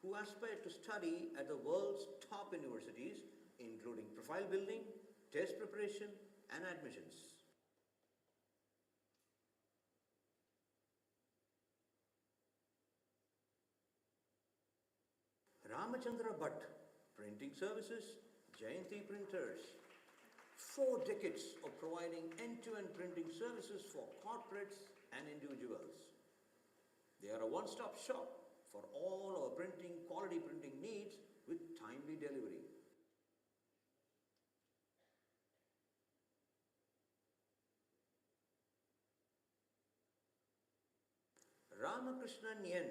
who aspire to study at the world's top universities, including profile building, test preparation, and admissions. Ramachandra Bhatt, Printing Services, Jayanti Printers. 4 decades of providing end-to-end printing services for corporates and individuals. They are a one-stop shop for all our quality printing needs with timely delivery. Ramakrishnan Yen,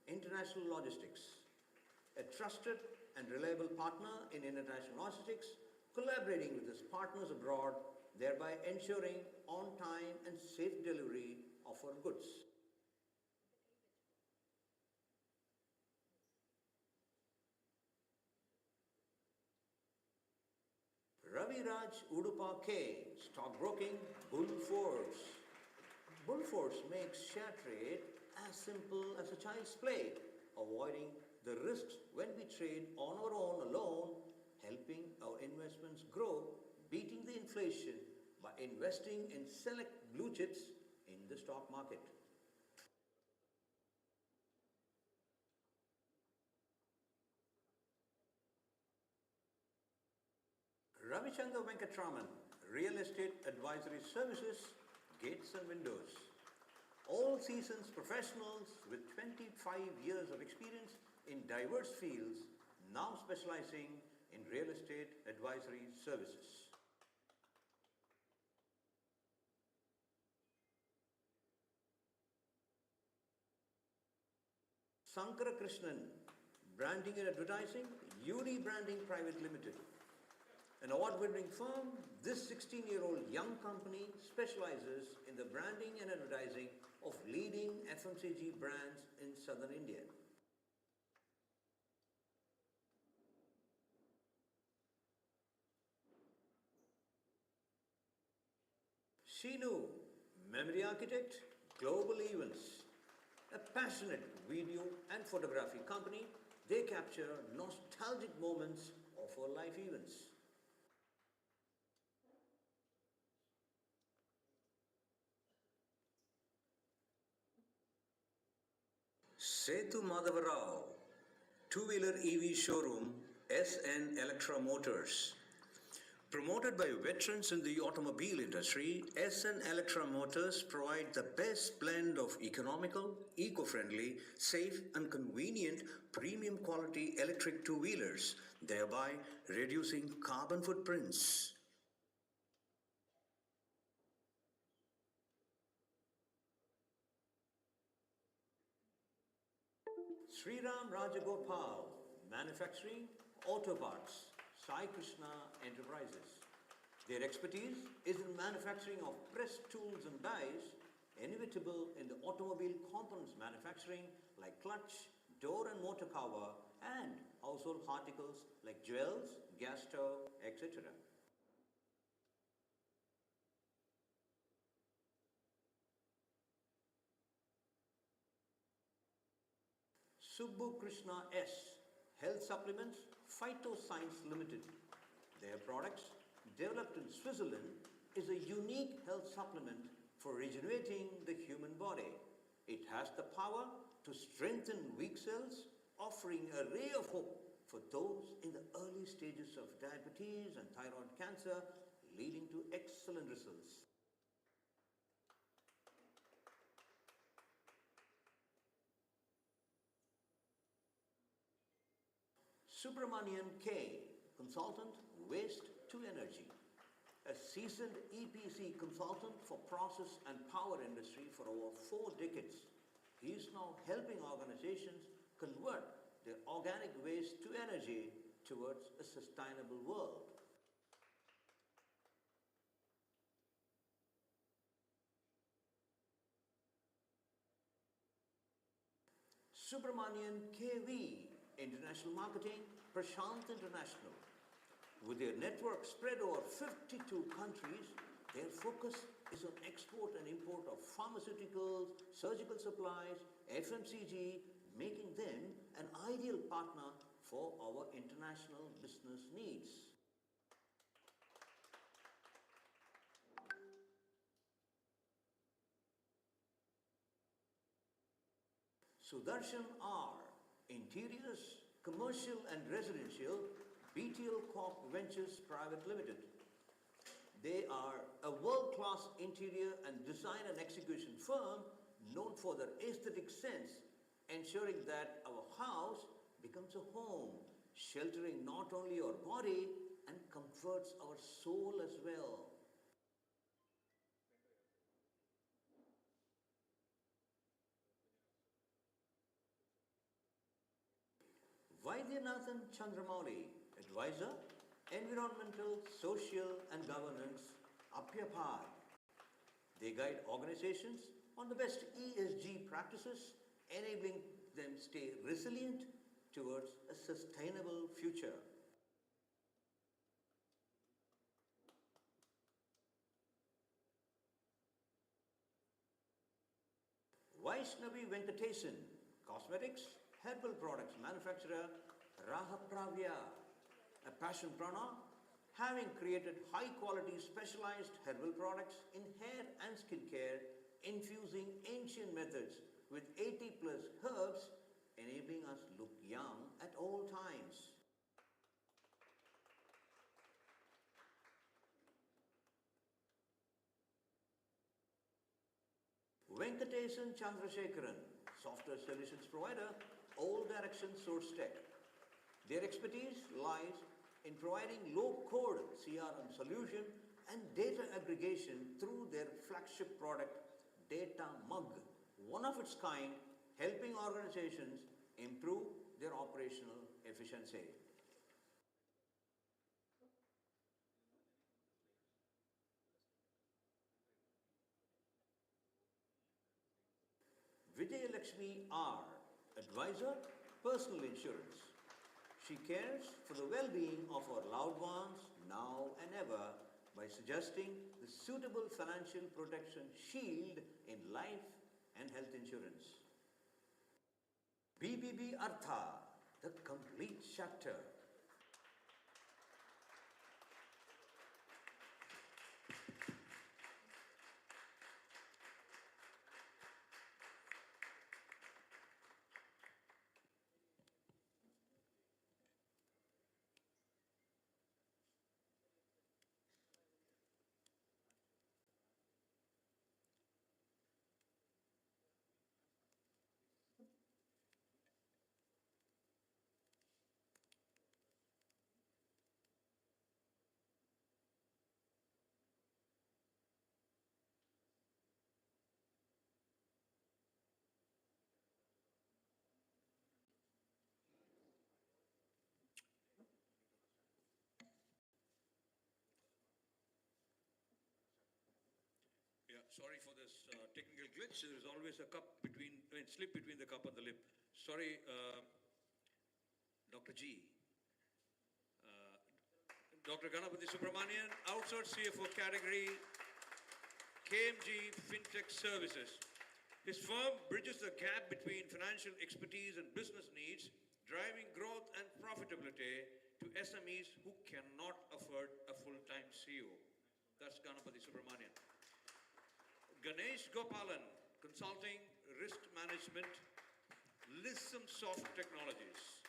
International Logistics, a trusted and reliable partner in international logistics, collaborating with his partners abroad, thereby ensuring on-time and safe delivery of our goods. Ravi Raj Udupa K, Stockbroking, Bullforce. Bullforce makes share trade as simple as a child's play, avoiding the risks when we trade on our own alone, helping our investments grow, beating the inflation by investing in select blue chips in the stock market. Ravichandra Venkatraman, Real Estate Advisory Services, Gates and Windows. All seasons professionals with 25 years of experience in diverse fields, now specializing in real estate advisory services. Sankara Krishnan, Branding and Advertising, UD Branding Private Limited. An award-winning firm, this 16-year-old young company specializes in the branding and advertising of leading FMCG brands in southern India. Shinu, Memory Architect, Global Events. A passionate video and photography company, they capture nostalgic moments of our life events. Setu Madhavarao, two-wheeler EV showroom, SN Electra Motors. Promoted by veterans in the automobile industry, SN Electra Motors provide the best blend of economical, eco-friendly, safe and convenient premium quality electric two-wheelers, thereby reducing carbon footprints. Sriram Rajagopal, manufacturing auto parts, Sai Krishna Enterprises. Their expertise is in manufacturing of press tools and dies, inevitable in the automobile components manufacturing like clutch, door and motor cover, and household articles like jewels, gas stove, etc. Subbu Krishna S, Health Supplements, Phytoscience Limited. Their products, developed in Switzerland, is a unique health supplement for regenerating the human body. It has the power to strengthen weak cells, offering a ray of hope for those in the early stages of diabetes and thyroid cancer, leading to excellent results. Subramanian K, consultant, waste to energy. A seasoned EPC consultant for process and power industry for over 4 decades. He is now helping organizations convert their organic waste to energy towards a sustainable world. Subramanian KV, International Marketing, Prashant International. With their network spread over 52 countries, their focus is on export and import of pharmaceuticals, surgical supplies, FMCG, making them an ideal partner for our international business needs. Sudarshan R, Interiors, Commercial and Residential, BTL Corp Ventures Private Limited. They are a world-class interior and design and execution firm known for their aesthetic sense, ensuring that our house becomes a home, sheltering not only our body and comforts our soul as well. Vaidyanathan Chandramouli, Advisor, Environmental, Social and Governance, Apyapad. They guide organizations on the best ESG practices, enabling them stay resilient towards a sustainable future. Vaishnavi Venkatesan, Cosmetics, Herbal Products Manufacturer, Rahapravya, a passion prana, having created high-quality specialized herbal products in hair and skin care, infusing ancient methods with 80+ herbs, enabling us look young at all times. Venkatesan Chandrasekharan, software solutions provider, All Direction Source Tech. Their expertise lies in providing low-code CRM solution and data aggregation through their flagship product, Data Mug, one of its kind, helping organizations improve their operational efficiency. Vijay Lakshmi R, Advisor, Personal Insurance. She cares for the well-being of our loved ones now and ever by suggesting the suitable financial protection shield in life and health insurance. BBB Artha, the complete chapter. Sorry for this technical glitch. There is always a slip between the cup and the lip. Sorry, Dr. G. Dr. Ganapathy Subramanian, outsourced CFO category, KMG FinTech Services. His firm bridges the gap between financial expertise and business needs, driving growth and profitability to SMEs who cannot afford a full-time CEO. That's Ganapathy Subramanian. Ganesh Gopalan, Consulting, Risk Management, Lissom Soft Technologies.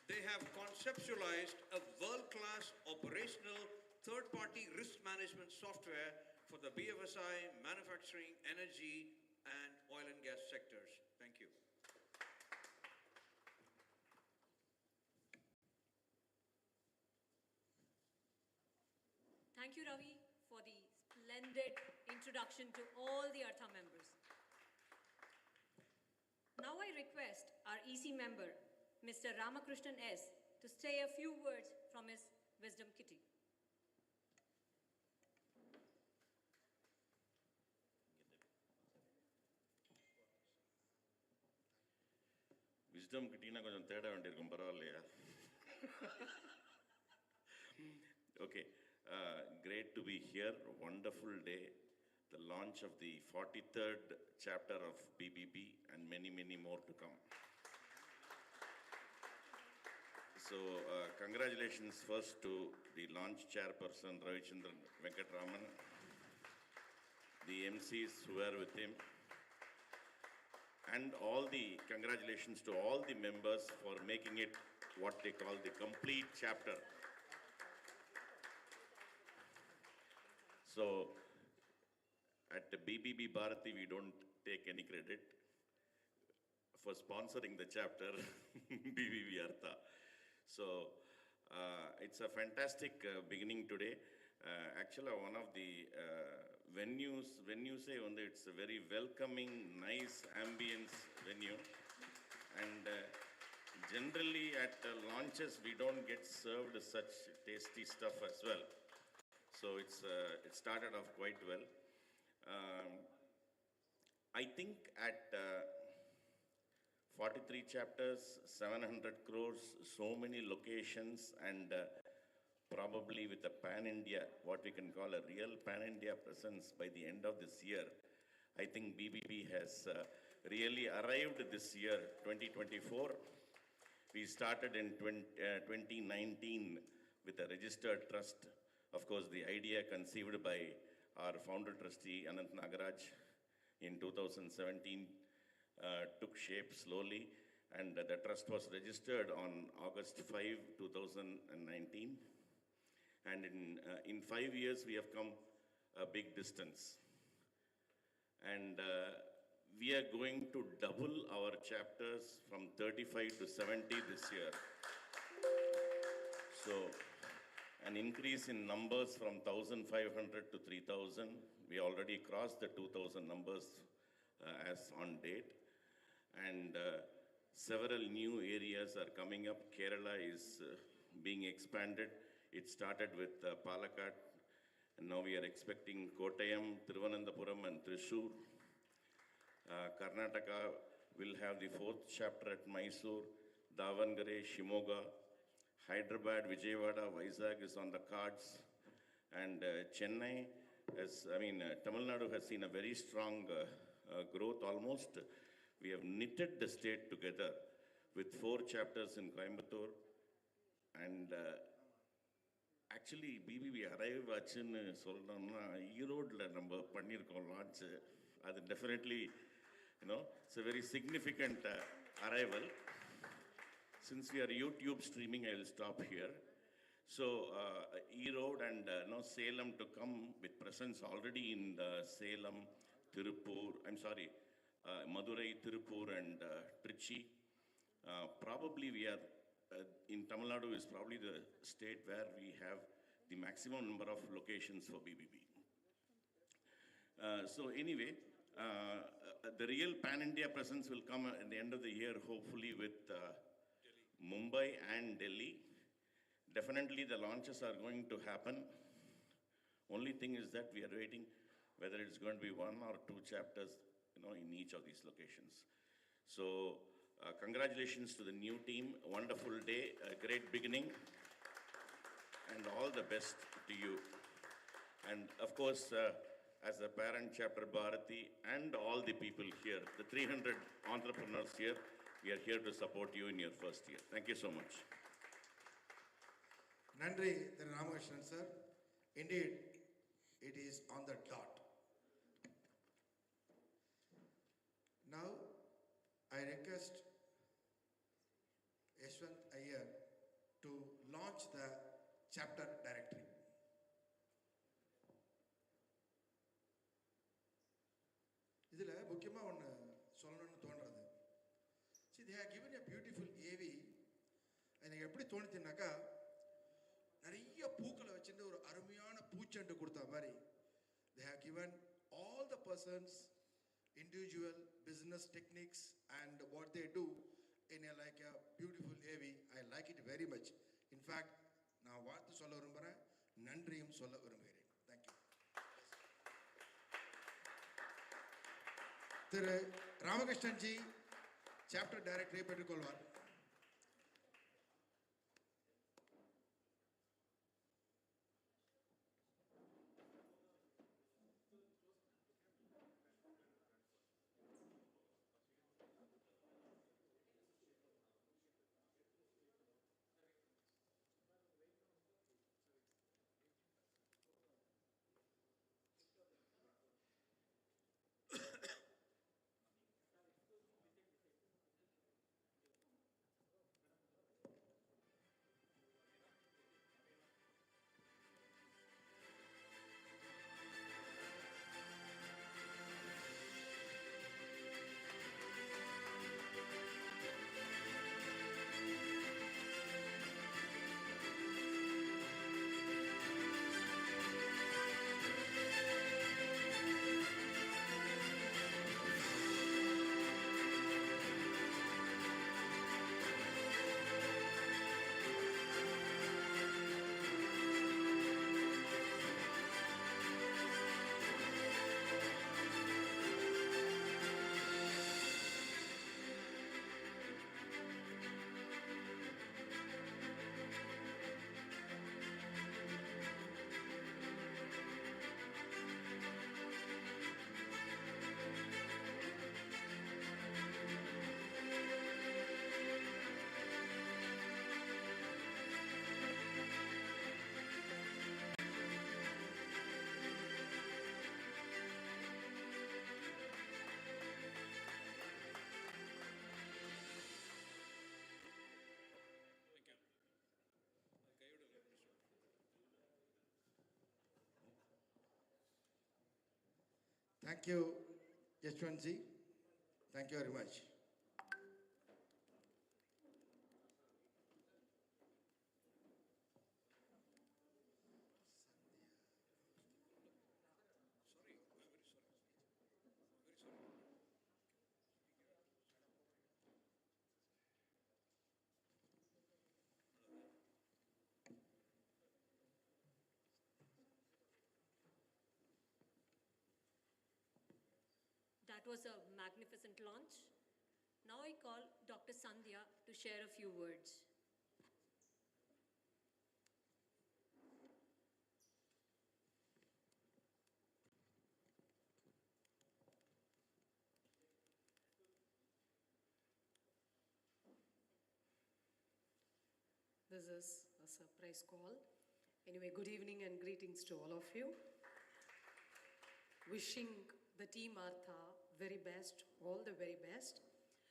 They have conceptualized a world-class operational third-party risk management software for the BFSI, manufacturing, energy, and oil and gas sectors. Thank you. Thank you, Ravi, for the splendid introduction to all the Artha members. Now I request our EC member, Mr. Ramakrishnan S., to say a few words from his wisdom kitty. Wisdom kitty na konjam theda vendirukkum paravallaya. Okay, great to be here. Wonderful day. The launch of the 43rd chapter of BBB and many, many more to come. So, congratulations first to the launch chairperson Ravichandran Venkatraman, the MCs who were with him, and congratulations to all the members for making it what they call the complete chapter. So, at the BBB Bharati, we don't take any credit for sponsoring the chapter, BBB Artha. So, it's a fantastic beginning today. Actually, one of the venues, when you say it's a very welcoming, nice ambience venue. And generally at launches, we don't get served such tasty stuff as well. So it started off quite well. I think at 43 chapters, 700 crores, so many locations, and probably with a pan-India, what we can call a real pan-India presence by the end of this year, I think BBB has really arrived this year, 2024. We started in 2019 with a registered trust. Of course, the idea conceived by our founder trustee, Anant Nagaraj, in 2017 took shape slowly, and the trust was registered on August 5, 2019. And in 5 years, we have come a big distance. And we are going to double our chapters from 35 to 70 this year. So, an increase in numbers from 1,500 to 3,000. We already crossed the 2,000 numbers as on date. And several new areas are coming up. Kerala is being expanded. It started with Palakkad, and now we are expecting Kottayam, Thiruvananthapuram, and Thrissur. Karnataka will have the 4th chapter at Mysore, Davangere, Shimoga, Hyderabad, Vijayawada, Vizag is on the cards, and Chennai, Tamil Nadu has seen a very strong growth almost. We have knitted the state together with 4 chapters in Coimbatore, and actually BBB arrive ஆச்சுன்னு சொல்லணும்னா ஈரோட்ல நம்ம பண்ணியிருக்கோம் launch. அது definitely, it's a very significant arrival. Since we are YouTube streaming, I will stop here. So, Erode and Salem to come with presence already in Salem, Tirupur, Madurai, Tirupur, and Trichy. Probably we are, in Tamil Nadu is probably the state where we have the maximum number of locations for BBB. So anyway, the real pan-India presence will come at the end of the year, hopefully with Mumbai and Delhi. Definitely the launches are going to happen. Only thing is that we are waiting whether it's going to be 1 or 2 chapters, in each of these locations. So, congratulations to the new team. A wonderful day, a great beginning, and all the best to you. And of course, as a parent chapter Bharati and all the people here, the 300 entrepreneurs here, we are here to support you in your first year. Thank you so much. Nandri, the Ramakrishnan sir. Indeed, it is on the dot. Now, I request Yashwant Iyer to launch the chapter directory. இதில் முக்கியமாக ஒன்று சொல்லணும்னு தோன்றது. See, they have given a beautiful AV. எனக்கு எப்படி தோணுச்சுன்னாக்கா, நிறைய பூக்களை வச்சுட்டு ஒரு அருமையான பூச்செண்டு கொடுத்த மாதிரி they have given all the persons individual business techniques and what they do in a like a beautiful AV. I like it very much. In fact, நான் வாழ்த்து சொல்ல விரும்புகிறேன், நன்றியும் சொல்ல விரும்புகிறேன். Thank you. திரு ராமகிருஷ்ணன் ஜி சாப்டர் டைரக்டரை பெற்றுக்கொள்வார். Thank you, Yashwant ji. Thank you very much. That was a magnificent launch. Now I call Dr. Sandhya to share a few words. This is a surprise call. Anyway, good evening and greetings to all of you. Wishing the team Artha very best, all the very best.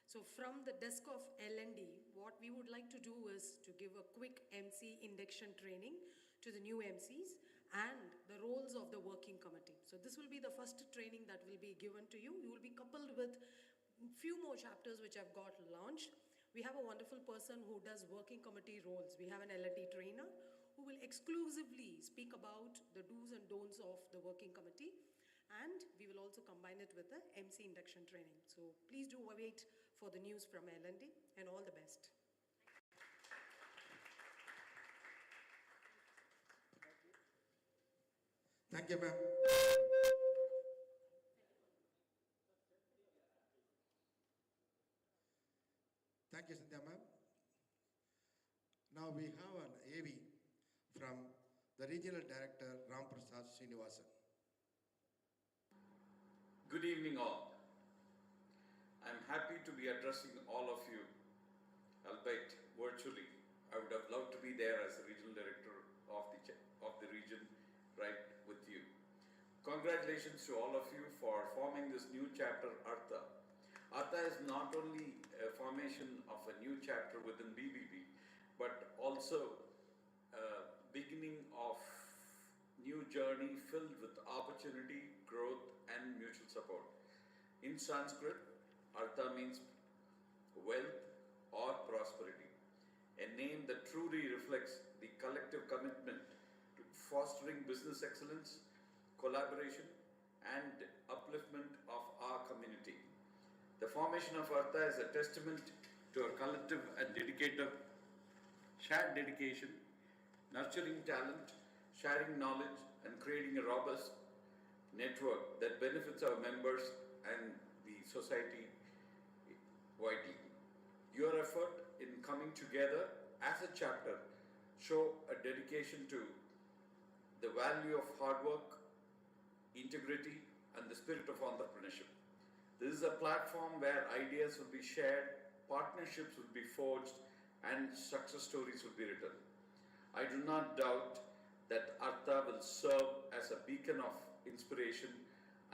So from the desk of L&D, what we would like to do is to give a quick MC induction training to the new MCs and the roles of the working committee. So this will be the first training that will be given to you. You will be coupled with few more chapters which I've got launched. We have a wonderful person who does working committee roles. We have an L&D trainer who will exclusively speak about the do's and don'ts of the working committee. And we will also combine it with the MC induction training. So please do wait for the news from L&D and all the best. Thank you, ma'am. Thank you, Cynthia ma'am. Now we have an AV from the Regional Director Ram Prasad Srinivasan. Good evening all. I'm happy to be addressing all of you, albeit virtually. I would have loved to be there as the Regional Director of the region right with you. Congratulations to all of you for forming this new chapter, Artha. Artha is not only a formation of a new chapter within BBB, but also a beginning of new journey filled with opportunity, growth, and mutual support. In Sanskrit, Artha means wealth or prosperity, a name that truly reflects the collective commitment to fostering business excellence, collaboration, and upliftment of our community. The formation of Artha is a testament to a collective and shared dedication, nurturing talent, sharing knowledge, and creating a robust network that benefits our members and the society widely. Your effort in coming together as a chapter show a dedication to the value of hard work, integrity, and the spirit of entrepreneurship. This is a platform where ideas will be shared, partnerships will be forged, and success stories will be written. I do not doubt that Artha will serve as a beacon of inspiration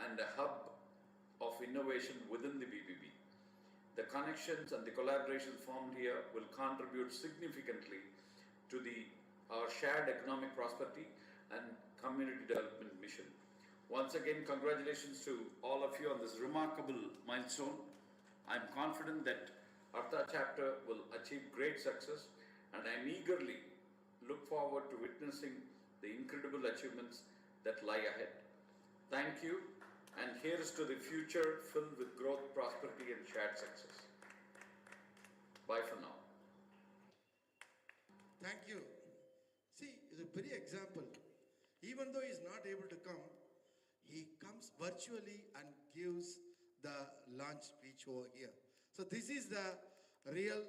and a hub of innovation within the BBB. The connections and the collaborations formed here will contribute significantly to our shared economic prosperity and community development mission. Once again, congratulations to all of you on this remarkable milestone. I'm confident that Artha chapter will achieve great success, and I'm eagerly look forward to witnessing the incredible achievements that lie ahead. Thank you, and here's to the future filled with growth, prosperity, and shared success. Bye for now. Thank you. See, it's a very example. Even though he's not able to come, he comes virtually and gives the launch speech over here. So this is the real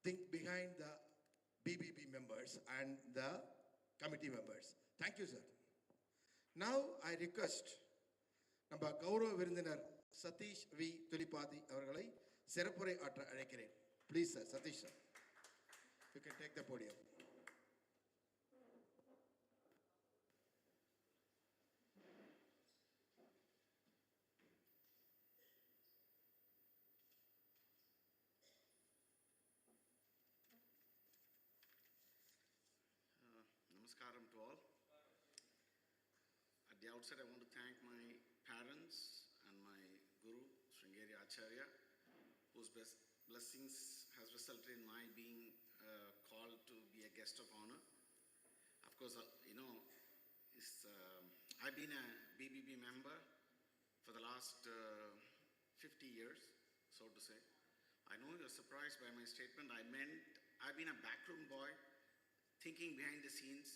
thing behind the BBB members and the committee members. Thank you, sir. Now I request நம்ம கௌரவ விருந்தினர் Satish we துலிபாதி அவர்களை சிறப்புரை ஆற்ற அழைக்கிறேன். Please, sir, Satish, sir. You can take the podium. Namaskaram to all. At the outset, I want to thank my parents and my guru, Sringeri Acharya, whose blessings has resulted in my being called to be a guest of honor. Of course, I've been a BBB member for the last 50 years, so to say. I know you're surprised by my statement. I've been a backroom boy, thinking behind the scenes,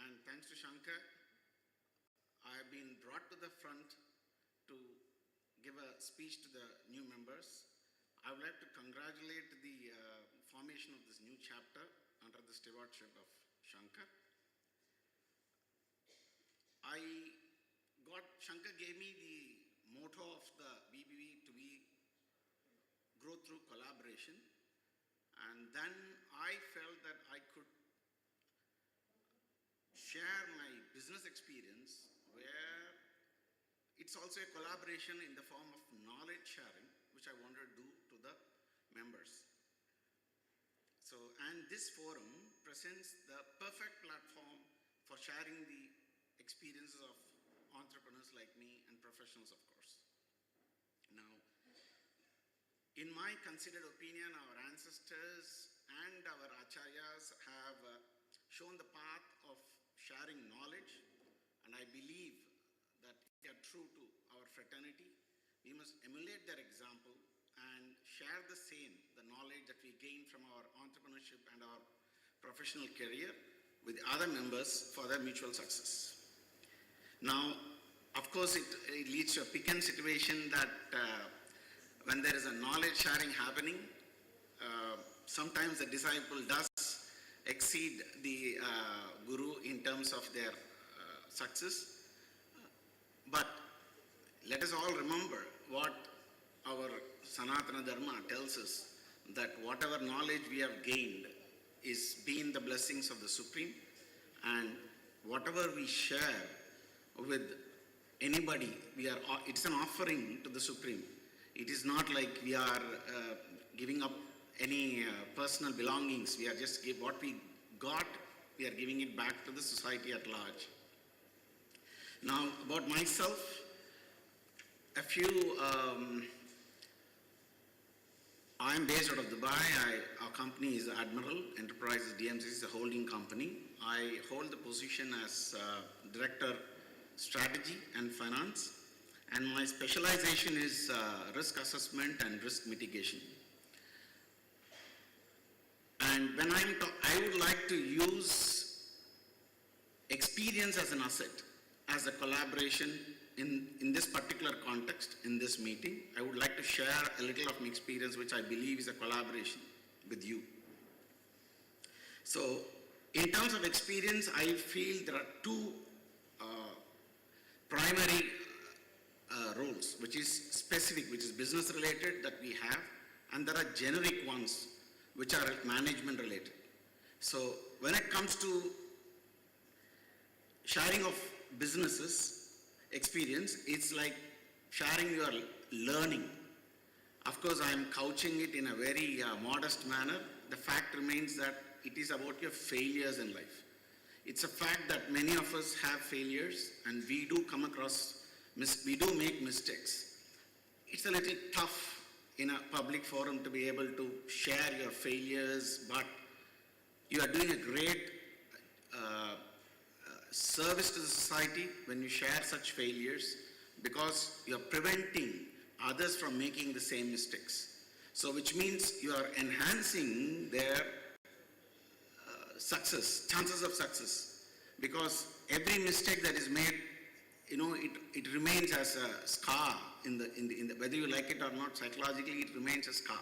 and thanks to Shankar, I have been brought to the front to give a speech to the new members. I would like to congratulate the formation of this new chapter under the stewardship of Shankar. Shankar gave me the motto of the BBB to be grow through collaboration, and then I felt that I could share my business experience where it's also a collaboration in the form of knowledge sharing, which I wanted to do to the members. So, and this forum presents the perfect platform for sharing the experiences of entrepreneurs like me and professionals, of course. Now, in my considered opinion, our ancestors and our acharyas have shown the path of sharing knowledge, and I believe that if we are true to our fraternity, we must emulate their example and share the same, the knowledge that we gain from our entrepreneurship and our professional career with other members for their mutual success. Now, of course, it leads to a piquant situation that when there is a knowledge sharing happening, sometimes the disciple does exceed the guru in terms of their success. But let us all remember what our Sanatana Dharma tells us, that whatever knowledge we have gained is been the blessings of the Supreme, and whatever we share with anybody, it's an offering to the Supreme. It is not like we are giving up any personal belongings. We are just what we got, we are giving it back to the society at large. Now, about myself, a few, I'm based out of Dubai. Our company is Admiral Enterprises DMC, is a holding company. I hold the position as Director Strategy and Finance, and my specialization is risk assessment and risk mitigation. And when I would like to use experience as an asset, as a collaboration in this particular context, in this meeting. I would like to share a little of my experience, which I believe is a collaboration with you. So, in terms of experience, I feel there are two primary roles, which is specific, which is business related that we have, and there are generic ones, which are management related. So, when it comes to sharing of businesses experience, it's like sharing your learning. Of course, I am couching it in a very modest manner. The fact remains that it is about your failures in life. It's a fact that many of us have failures, and we do come across, we do make mistakes. It's a little tough in a public forum to be able to share your failures, but you are doing a great service to the society when you share such failures, because you are preventing others from making the same mistakes. So which means you are enhancing their success, chances of success, because every mistake that is made, it remains as a scar in the whether you like it or not, psychologically it remains a scar.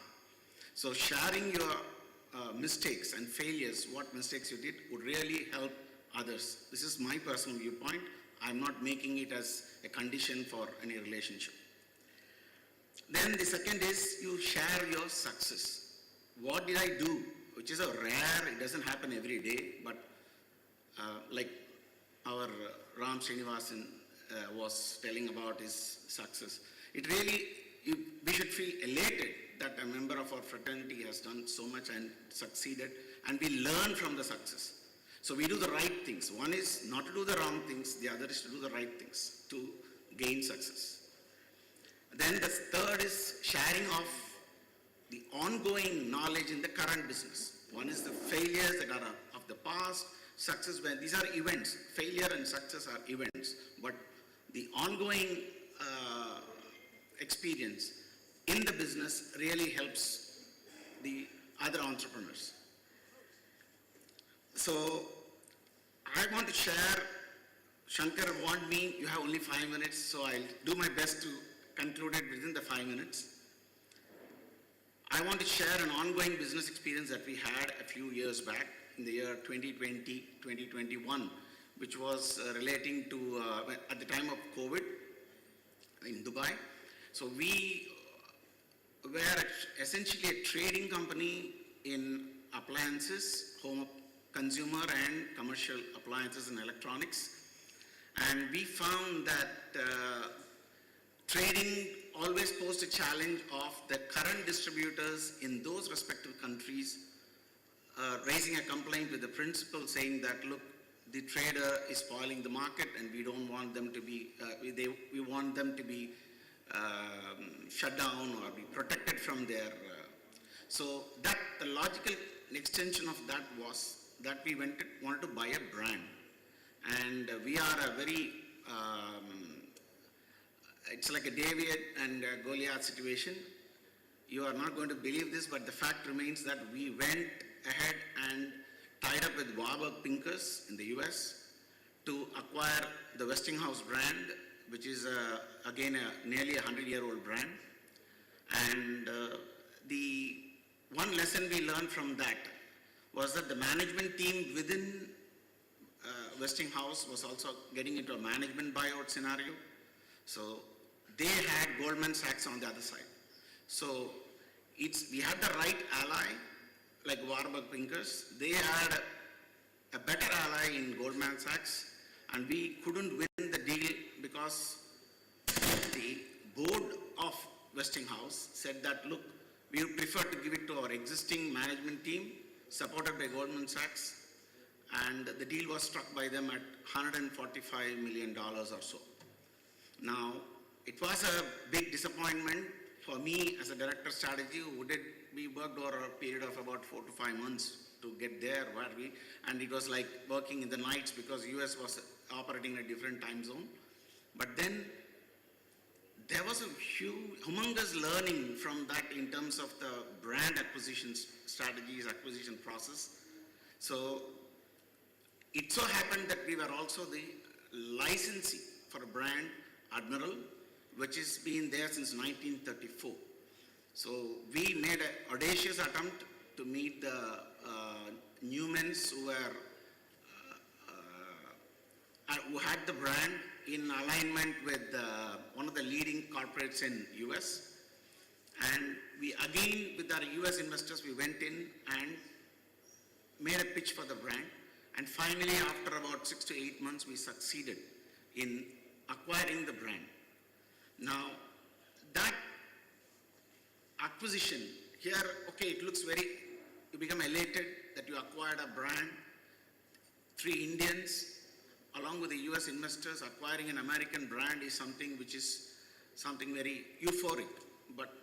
So sharing your mistakes and failures, what mistakes you did, would really help others. This is my personal viewpoint. I'm not making it as a condition for any relationship. Then the second is you share your success. What did I do? Which is a rare, it doesn't happen every day, but like our Ram Srinivasan was telling about his success. It really, we should feel elated that a member of our fraternity has done so much and succeeded, and we learn from the success. So we do the right things. One is not to do the wrong things, the other is to do the right things to gain success. Then the third is sharing of the ongoing knowledge in the current business. One is the failures that are of the past, success, when these are events. Failure and success are events, but the ongoing experience in the business really helps the other entrepreneurs. So I want to share, Shankar warned me, you have only 5 minutes, so I'll do my best to conclude it within the 5 minutes. I want to share an ongoing business experience that we had a few years back in the year 2020, 2021, which was relating to, at the time of COVID in Dubai. So we were essentially a trading company in appliances, home consumer and commercial appliances and electronics. And we found that trading always posed a challenge of the current distributors in those respective countries raising a complaint with the principal saying that, look, the trader is spoiling the market and we don't want them to be, we want them to be shut down or be protected from their, so that the logical extension of that was that we wanted to buy a brand. And we are a very, it's like a David and a Goliath situation. You are not going to believe this, but the fact remains that we went ahead and tied up with Warburg Pincus in the US to acquire the Westinghouse brand, which is again a nearly 100-year-old brand. And the one lesson we learned from that was that the management team within Westinghouse was also getting into a management buyout scenario. So they had Goldman Sachs on the other side. So we had the right ally, like Warburg Pincus. They had a better ally in Goldman Sachs, and we couldn't win the deal because the board of Westinghouse said that, look, we would prefer to give it to our existing management team, supported by Goldman Sachs, and the deal was struck by them at $145 million or so. Now, it was a big disappointment for me as a director of strategy. We worked over a period of about 4 to 5 months to get there and it was like working in the nights because US was operating in a different time zone. But then there was a humongous learning from that in terms of the brand acquisition strategies, acquisition process. So it so happened that we were also the licensee for a brand, Admiral, which has been there since 1934. So we made an audacious attempt to meet the Newmans who had the brand in alignment with one of the leading corporates in US. And we again, with our US investors, we went in and made a pitch for the brand. And finally, after about 6 to 8 months, we succeeded in acquiring the brand. Now, that acquisition, here, okay, it looks you become elated that you acquired a brand, 3 Indians, along with the US investors, acquiring an American brand is something which is something very euphoric. But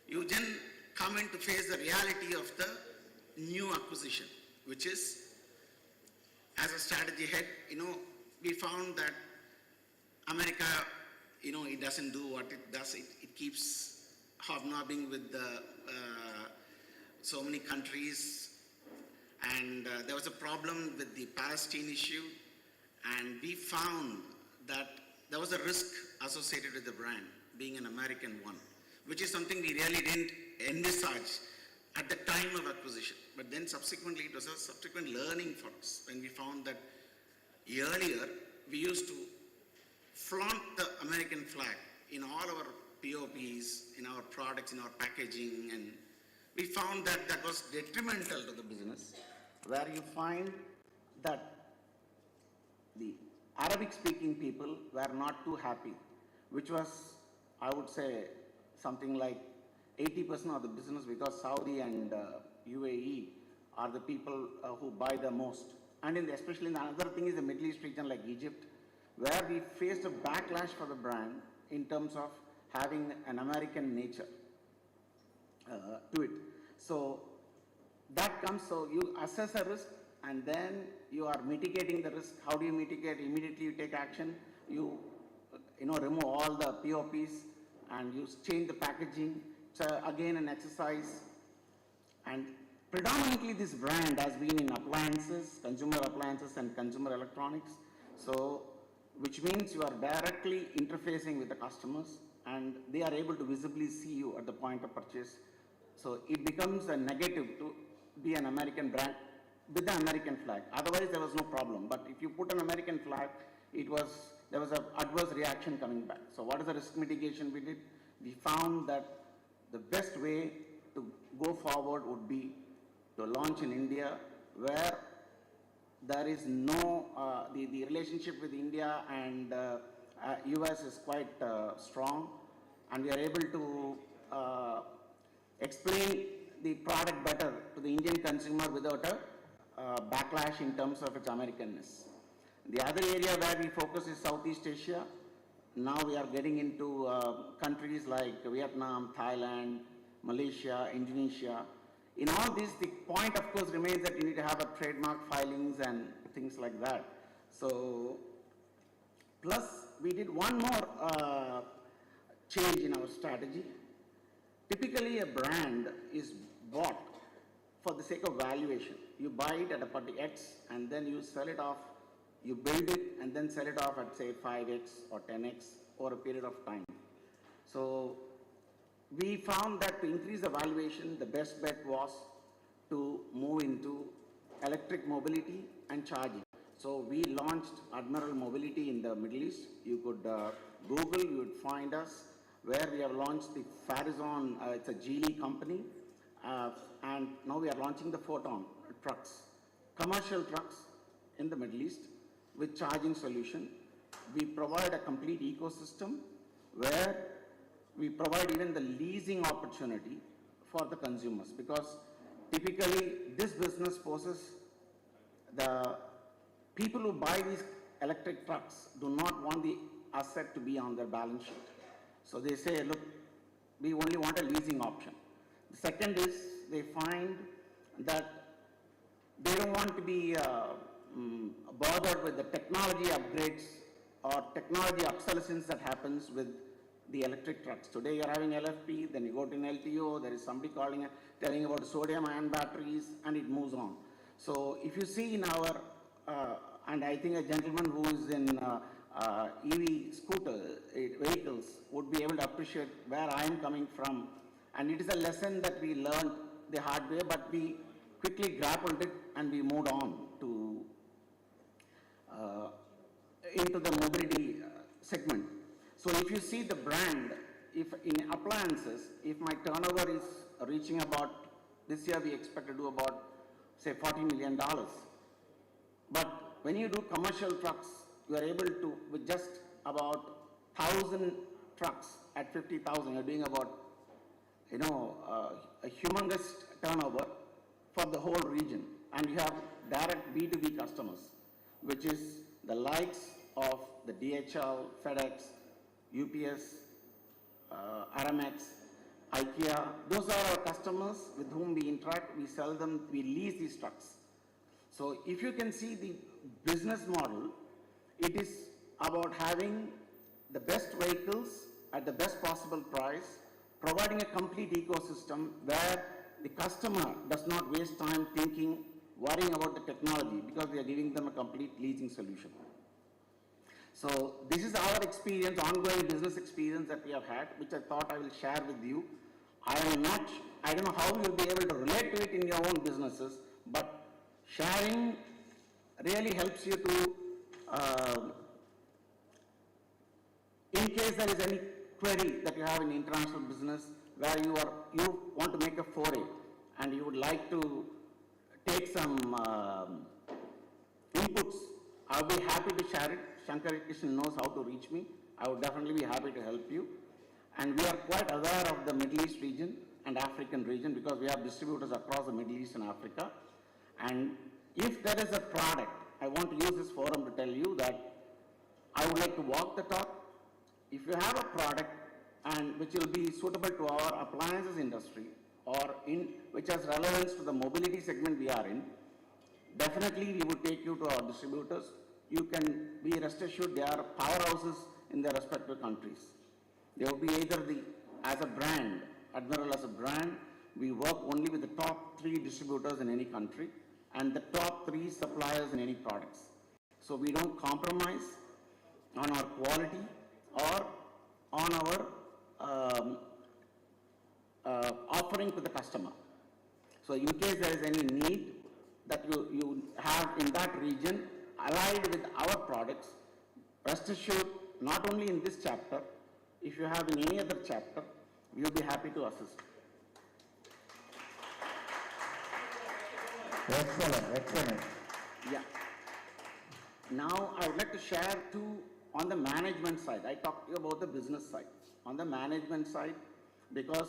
you then come in to face the reality of the new acquisition, which is, as a strategy head, we found that America, it doesn't do what it does. It keeps hobnobbing with so many countries. And there was a problem with the Palestine issue. And we found that there was a risk associated with the brand being an American one, which is something we really didn't envisage at the time of acquisition. But then subsequently, it was a subsequent learning for us when we found that earlier we used to flaunt the American flag in all our POPs, in our products, in our packaging, and we found that that was detrimental to the business, where you find that the Arabic-speaking people were not too happy, which was, I would say, something like 80% of the business, because Saudi and UAE are the people who buy the most. And especially in another thing is the Middle East region like Egypt, where we faced a backlash for the brand in terms of having an American nature to it. So that comes, so you assess a risk and then you are mitigating the risk. How do you mitigate? Immediately you take action. You remove all the POPs and you change the packaging. It's again an exercise. And predominantly this brand has been in appliances, consumer appliances and consumer electronics. So, which means you are directly interfacing with the customers and they are able to visibly see you at the point of purchase. So it becomes a negative to be an American brand with the American flag. Otherwise there was no problem. But if you put an American flag, there was an adverse reaction coming back. So what is the risk mitigation we did? We found that the best way to go forward would be to launch in India, where there is no, the relationship with India and US is quite strong, and we are able to explain the product better to the Indian consumer without a backlash in terms of its Americanness. The other area where we focus is Southeast Asia. Now we are getting into countries like Vietnam, Thailand, Malaysia, Indonesia. In all this, the point of course remains that you need to have a trademark filings and things like that. So, plus we did one more change in our strategy. Typically a brand is bought for the sake of valuation. You buy it at a particular X and then you sell it off, you build it and then sell it off at say 5X or 10X over a period of time. So we found that to increase the valuation, the best bet was to move into electric mobility and charging. So we launched Admiral Mobility in the Middle East. You could Google, you would find us, where we have launched the Farizon, it's a Geely company, and now we are launching the Photon trucks, commercial trucks in the Middle East with charging solution. We provide a complete ecosystem where we provide even the leasing opportunity for the consumers, because typically this business poses the people who buy these electric trucks do not want the asset to be on their balance sheet. So they say, look, we only want a leasing option. The second is they find that they don't want to be bothered with the technology upgrades or technology obsolescence that happens with the electric trucks. Today you're having LFP, then you go to an LTO, there is somebody telling about sodium ion batteries, and it moves on. So if you see in our, and I think a gentleman who is in EV scooter vehicles would be able to appreciate where I am coming from. And it is a lesson that we learned the hard way, but we quickly grappled it and we moved on to into the mobility segment. So if you see the brand, if in appliances, if my turnover is reaching about, this year we expect to do about, say, $40 million. But when you do commercial trucks, you are able to, with just about 1,000 trucks at 50,000, you're doing about, a humongous turnover for the whole region. And you have direct B2B customers, which is the likes of the DHL, FedEx, UPS, Aramex, IKEA. Those are our customers with whom we interact, we sell them, we lease these trucks. So if you can see the business model, it is about having the best vehicles at the best possible price, providing a complete ecosystem where the customer does not waste time thinking, worrying about the technology, because we are giving them a complete leasing solution. So this is our experience, ongoing business experience that we have had, which I thought I will share with you. I don't know how you'll be able to relate to it in your own businesses, but sharing really helps you to, in case there is any query that you have in international business where you want to make a foray and you would like to take some inputs, I'll be happy to share it. Shankar Krishnan knows how to reach me. I would definitely be happy to help you. And we are quite aware of the Middle East region and African region because we have distributors across the Middle East and Africa. And if there is a product, I want to use this forum to tell you that I would like to walk the talk. If you have a product and which will be suitable to our appliances industry or which has relevance to the mobility segment we are in, definitely we would take you to our distributors. You can be rest assured they are powerhouses in their respective countries. They will be either as a brand, Admiral as a brand, we work only with the top 3 distributors in any country and the top 3 suppliers in any products. So we don't compromise on our quality or on our offering to the customer. So in case there is any need that you have in that region allied with our products, rest assured, not only in this chapter, if you have in any other chapter, we will be happy to assist. Excellent, excellent. Yeah. Now I would like to share on the management side. I talked to you about the business side. On the management side, because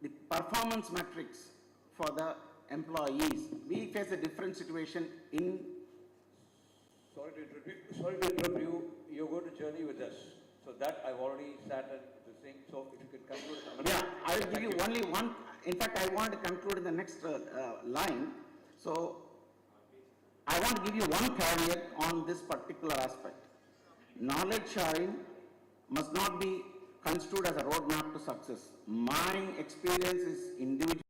the performance metrics for the employees, we face a different situation in. Sorry to interrupt you. You're going to journey with us. So that I've already started this thing. So if you can conclude. Yeah, I will give you only one. In fact, I want to conclude in the next line. So I want to give you one caveat on this particular aspect. Knowledge sharing must not be construed as a roadmap to success. My experience is individual.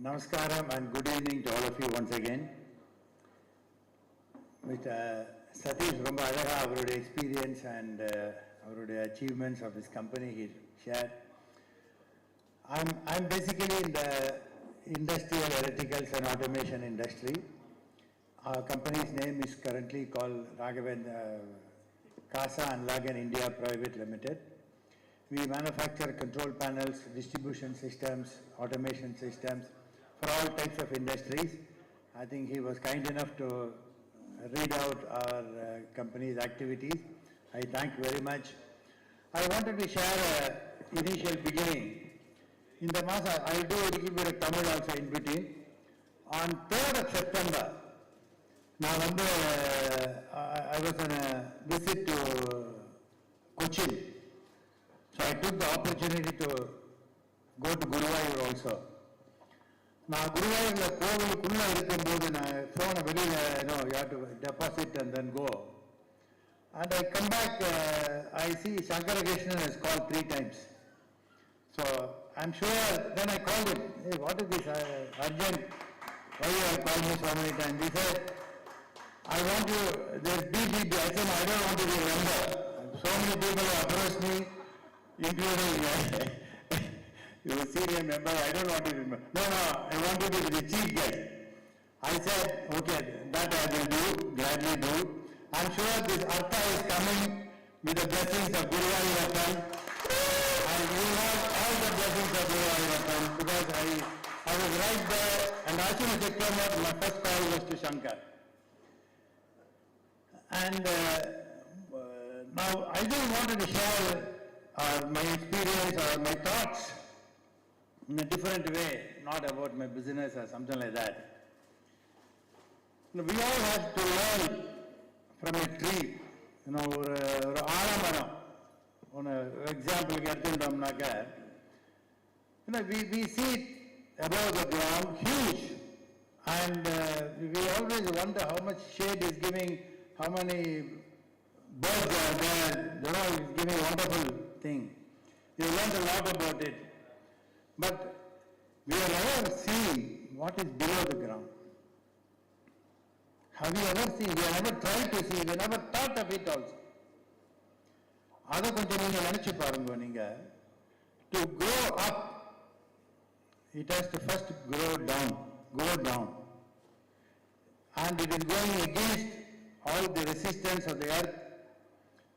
Namaskaram and good evening to all of you once again. Mr. Satish ரொம்ப அழகா அவருடைய experience and அவருடைய achievements of his company he shared. I'm basically in the industrial electricals and automation industry. Our company's name is currently called Casa and Lagan India Private Limited. We manufacture control panels, distribution systems, automation systems for all types of industries. I think he was kind enough to read out our company's activities. I thank you very much. I wanted to share an initial beginning. In the Masa, I'll do a little bit of Tamil also in between. On 3rd of September, now I was on a visit to Cochin. So I took the opportunity to go to Guruvayur also. Now Guruvayurla கோவிலுக்குள்ள இருக்கும்போது நான் phone வெளியில you have to deposit and then go. And I come back, I see Shankara Krishnan has called 3 times. So I'm sure, then I called him, hey, what is this urgent? Why you have called me so many times? He said, I want you, there's BBB. I said, I don't want to be a member. So many people have approached me, including you a senior member, I don't want to be a member. No, I want to be the chief guest. I said, okay, that I will do, gladly do. I'm sure this Artha is coming with the blessings of Guru Artha. And you have all the blessings of Guru Artha because I was right there, and as soon as it came out, my first call was to Shankar. And now I just wanted to share my experience or my thoughts in a different way, not about my business or something like that. We all have to learn from a tree. ஒரு ஆலமரம் ஒன்று எக்ஸாம்பிளுக்கு எடுத்துட்டோம்னாக்க we see it above the ground, huge, and we always wonder how much shade is giving, how many birds are there, it's giving a wonderful thing. We learned a lot about it, but we have never seen what is below the ground. Have you ever seen? We have never tried to see, we never thought of it also. அதை கொஞ்சம் நீங்கள் நினைச்சு பாருங்க. நீங்கள் to grow up, it has to first go down, and it is going against all the resistance of the earth,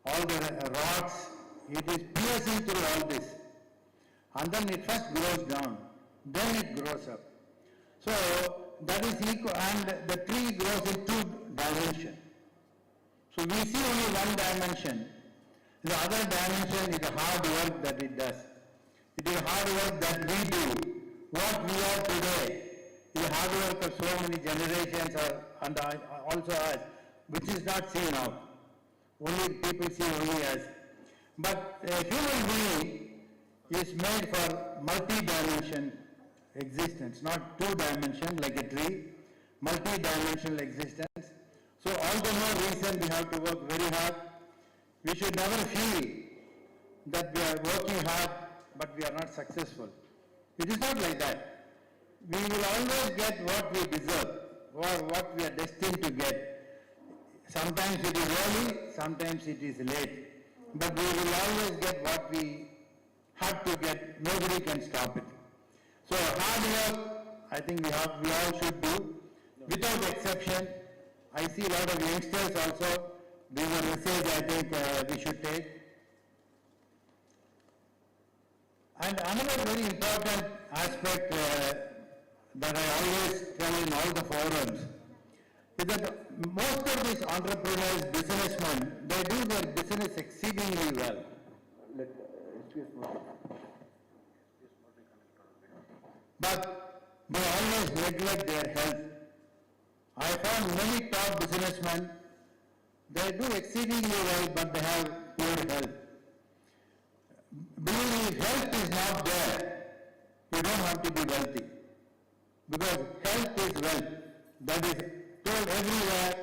all the rocks. It is piercing through all this, and then it first grows down, then it grows up. So that is equal, and the tree grows in 2 dimensions. So we see only 1 dimension. The other dimension is the hard work that it does. It is hard work that we do. What we are today is hard work of so many generations and also us, which is not seen out. Only people see only us. But a human being is made for multi-dimension existence, not 2-dimension like a tree, multi-dimensional existence. So all the more reason we have to work very hard. We should never feel that we are working hard but we are not successful. It is not like that. We will always get what we deserve or what we are destined to get. Sometimes it is early, sometimes it is late. But we will always get what we have to get. Nobody can stop it. So hard work, I think we all should do, without exception. I see a lot of youngsters also. This is a message I think we should take. And another very important aspect that I always tell in all the forums is that most of these entrepreneurs, businessmen, they do their business exceedingly well. But they always neglect their health. I found many top businessmen, they do exceedingly well, but they have poor health. Believe me, if health is not there, you don't have to be wealthy. Because health is wealth. That is told everywhere.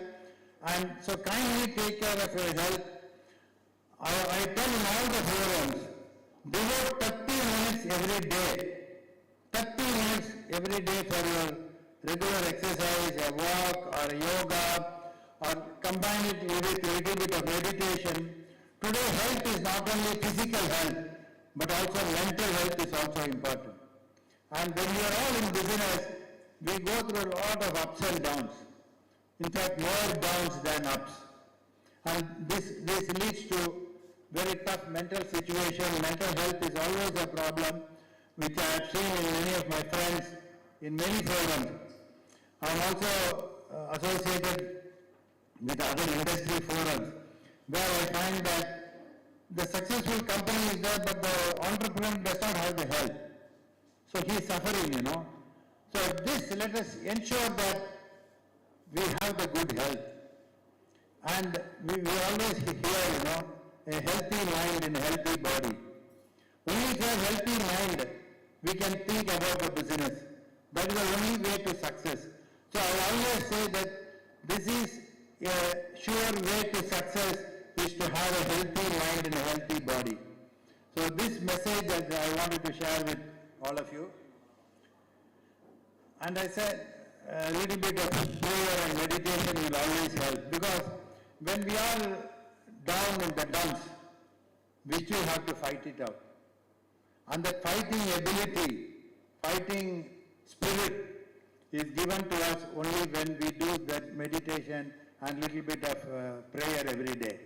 And so kindly take care of your health. I tell in all the forums, devote 30 minutes every day. 30 minutes every day for your regular exercise, a walk or a yoga, or combine it with a little bit of meditation. Today health is not only physical health, but also mental health is also important. And when we are all in business, we go through a lot of ups and downs. In fact, more downs than ups. And this leads to very tough mental situation. Mental health is always a problem, which I have seen in many of my friends in many forums. I am also associated with other industry forums, where I find that the successful company is there, but the entrepreneur does not have the health. So he is suffering, you know. So let us ensure that we have the good health. And we always hear, you know, a healthy mind in a healthy body. Only if you have a healthy mind, we can think about the business. That is the only way to success. So I always say that this is a sure way to success is to have a healthy mind and a healthy body. So this message that I wanted to share with all of you. And I said a little bit of prayer and meditation will always help, because when we are down in the dumps, we still have to fight it out. And that fighting ability, fighting spirit is given to us only when we do that meditation and little bit of prayer every day.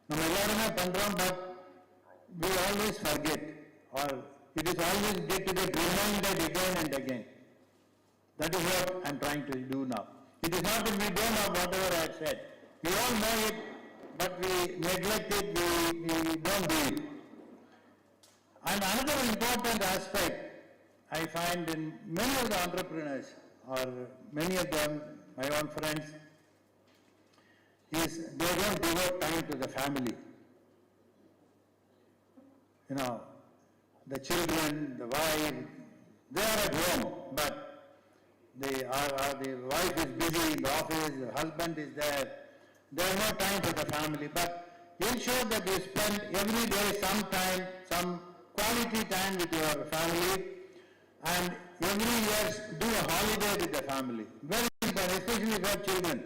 நம்ம எல்லாருமே பண்றோம், but we always forget, or it is always get to get reminded again and again. That is what I am trying to do now. It is not that we don't know whatever I have said. We all know it, but we neglect it, we don't do it. And another important aspect I find in many of the entrepreneurs, or many of them, my own friends, is they don't devote time to the family. You know, the children, the wife, they are at home, but the wife is busy in the office, the husband is there. There is no time for the family, but ensure that you spend every day some time, some quality time with your family, and every year do a holiday with the family. Very important, especially for children.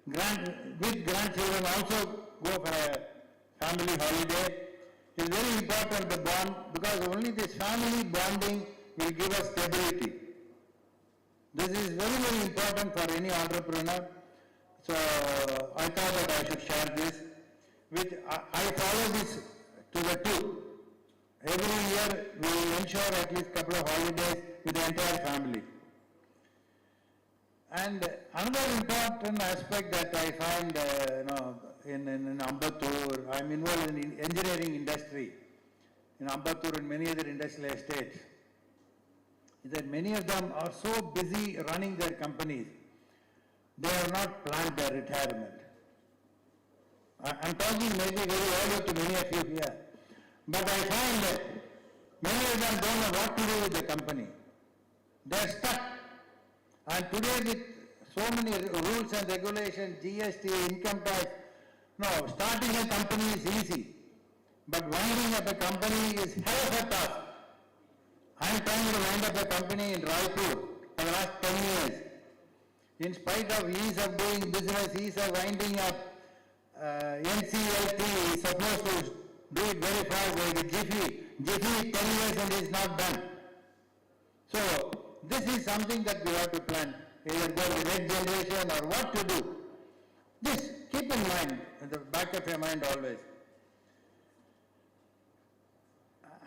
With grandchildren also go for a family holiday. It is very important, the bond, because only this family bonding will give us stability. This is very, very important for any entrepreneur. So I thought that I should share this, which I follow this to the tooth. Every year we ensure at least a couple of holidays with the entire family. And another important aspect that I find, in Ambattur, I am involved in the engineering industry in Ambattur and many other industrial estates, is that many of them are so busy running their companies, they have not planned their retirement. I am talking maybe very early to many of you here, but I find that many of them don't know what to do with the company. They are stuck. And today with so many rules and regulations, GST, income tax, no, starting a company is easy, but winding up a company is hell of a task. I am trying to wind up a company in Raipur for the last 10 years. In spite of ease of doing business, ease of winding up, NCLT is supposed to do it very fast like Jiffy. Jiffy 10 years and it is not done. So this is something that we have to plan, either go to the next generation or what to do. This keep in mind, in the back of your mind always.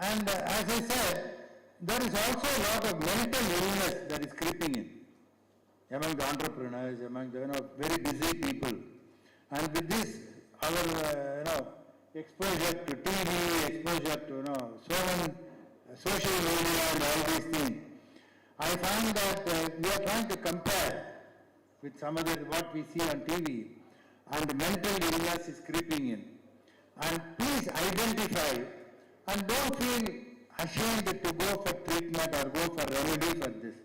And as I said, there is also a lot of mental illness that is creeping in among the entrepreneurs, among the very busy people. And with this, our exposure to TV, exposure to so many social media and all these things, I found that we are trying to compare with some other what we see on TV, and mental illness is creeping in. And please identify and don't feel ashamed to go for treatment or go for remedy for this.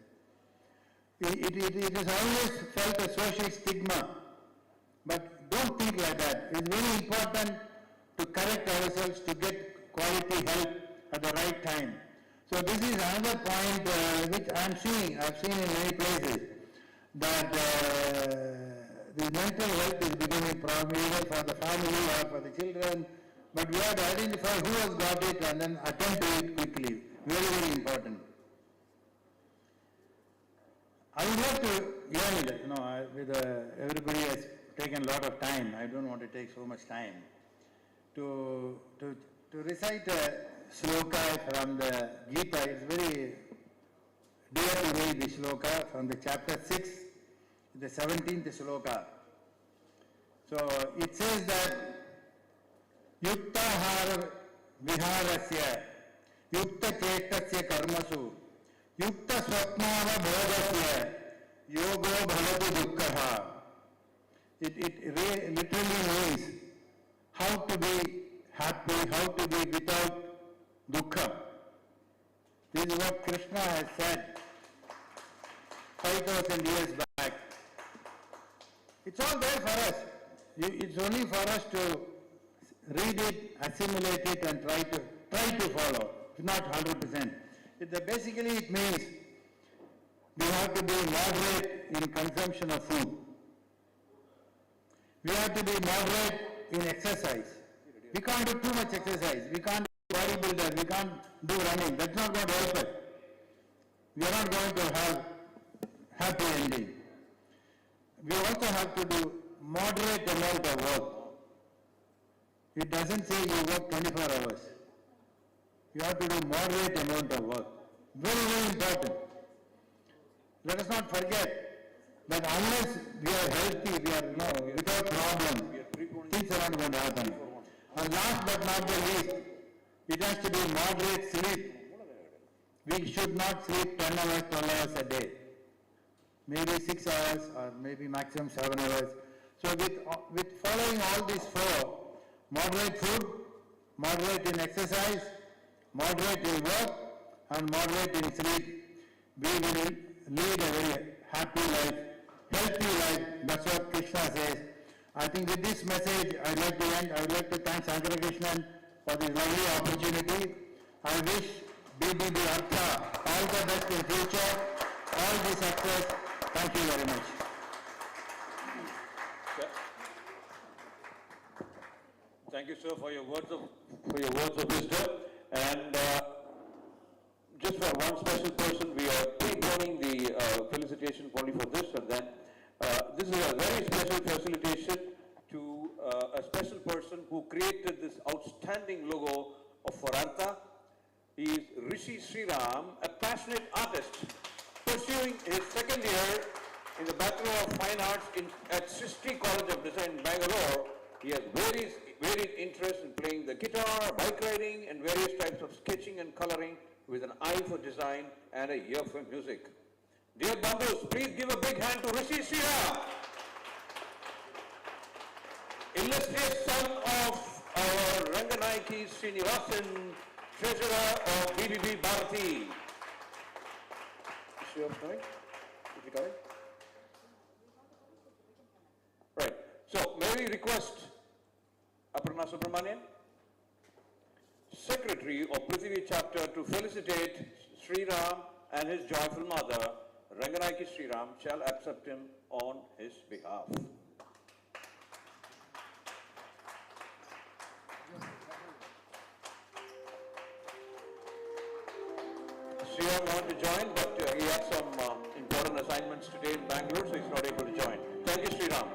It is always felt a social stigma, but don't think like that. It's very important to correct ourselves to get quality help at the right time. So this is another point which I've seen in many places, that the mental health is becoming a problem either for the family or for the children, but we have to identify who has got it and then attend to it quickly. Very, very important. I would like to end, everybody has taken a lot of time. I don't want to take so much time to recite a sloka from the Gita. It's very dear to me, the sloka from the chapter 6, the 17th sloka. So it says that Yuktahara viharasya, Yukta chetasya karmasu, Yukta swapnava bodhasya, yogo bhavati dukkha. It literally means how to be happy, how to be without dukkha. This is what Krishna has said 5,000 years back. It's all there for us. It's only for us to read it, assimilate it, and try to follow. It's not 100%. Basically, it means we have to be moderate in consumption of food. We have to be moderate in exercise. We can't do too much exercise. We can't do bodybuilder. We can't do running. That's not going to help us. We are not going to have happy ending. We also have to do moderate amount of work. It doesn't say you work 24 hours. You have to do moderate amount of work. Very, very important. Let us not forget that unless we are healthy, we are without problems, things are not going to happen. And last but not the least, it has to be moderate sleep. We should not sleep 10 hours, 12 hours a day. Maybe 6 hours or maybe maximum 7 hours. So with following all these four, moderate food, moderate in exercise, moderate in work, and moderate in sleep, we will lead a very happy life, healthy life. That's what Krishna says. I think with this message, I'd like to end. I would like to thank Shankara Krishnan for this lovely opportunity. I wish BBB Artha all the best in future, all the success. Thank you very much. Thank you, sir, for your words of wisdom. And just for one special person, we are preponing the felicitation only for this, and then this is a very special facilitation to a special person who created this outstanding logo for Artha. He is Rishi Sriram, a passionate artist pursuing his second year in the Bachelor of Fine Arts at Trustee College of Design in Bangalore. He has varied interest in playing the guitar, bike riding, and various types of sketching and coloring with an eye for design and a ear for music. Dear Bandhus, please give a big hand to Rishi Sriram, illustrious son of our Ranganaiki Srinivasan, treasurer of BBB Bharati. Is she coming? Is she coming? Right. So, may we request Aparna Subramanian, Secretary of Prithvi Chapter, to felicitate Sri Ram and his joyful mother, Ranganaiki Sri Ram, shall accept him on his behalf. Sri Ram wanted to join, but he had some important assignments today in Bangalore, so he's not able to join. Thank you, Sri Ram.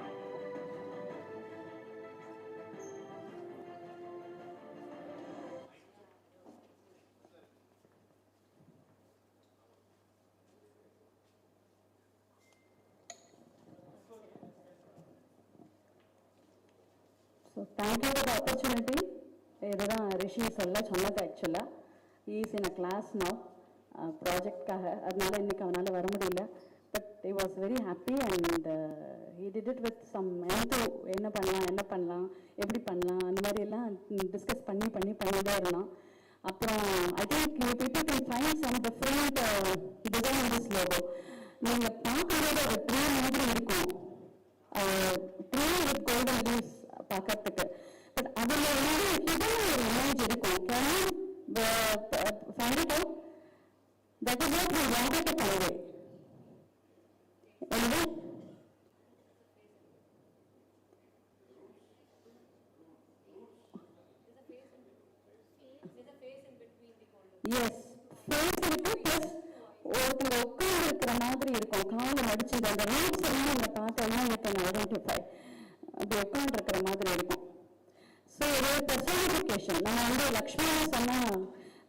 So thank you for the opportunity. இதுதான் ரிஷி சொல்ல சொன்னது ஆக்சுவலாக. He is in a class now, ப்ராஜெக்ட்காக. அதனால இன்னைக்கு அவனால் வர முடியல. But he was very happy and he did it with some என்ன பண்ணலாம் எப்படி பண்ணலாம் அந்த மாதிரி எல்லாம் டிஸ்கஸ் பண்ணி தான் இருந்தான். அப்புறம் I think you people can find some different design in this logo. நீங்கள் பார்க்கும்போது அது ட்ரீ மாதிரி இருக்கும், ட்ரீ வித் கோல்டன் லீவ்ஸ் பார்க்கறதுக்கு. பட் அதில் வந்து ஹிடன் ஒரு இமேஜ் இருக்கும். Can find it out? That is what we wanted to convey. Anyway, yes, face இருக்கு ப்ளஸ் ஒருத்தர் உட்கார்ந்து இருக்கிற மாதிரி இருக்கும். காலை மடிச்சது அந்த ரூட்ஸ் எல்லாம் நீங்க பார்த்தோம்னா you can identify. அப்படி உட்கார்ந்து இருக்கிற மாதிரி இருக்கும். ஸோ ஒரு பர்சனிஃபிகேஷன் நம்ம வந்து லக்ஷ்மியா சொன்னா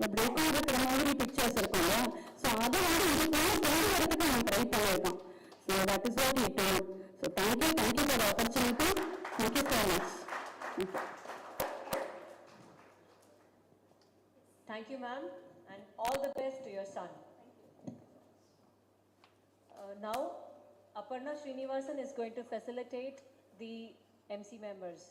அப்படி உட்கார்ந்து இருக்கிற மாதிரி பிக்சர்ஸ் இருக்கும் இல்லையா? ஸோ அதை வந்து இதுக்குள்ள கொண்டு வரதுக்கு நான் ட்ரை பண்ணியிருக்கோம். So that is what it told. So thank you for the opportunity. Thank you so much. Thank you, ma'am, and all the best to your son. Now, Aparna Srinivasan is going to facilitate the MC members.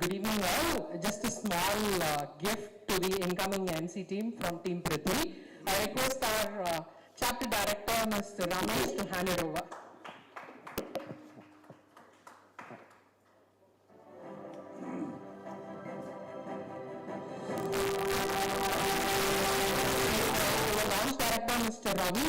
Good evening all. Just a small gift to the incoming MC team from Team Prithvi. I request our chapter director, Mr. Ramesh, to hand it over. Our launch director, Mr. Ravi.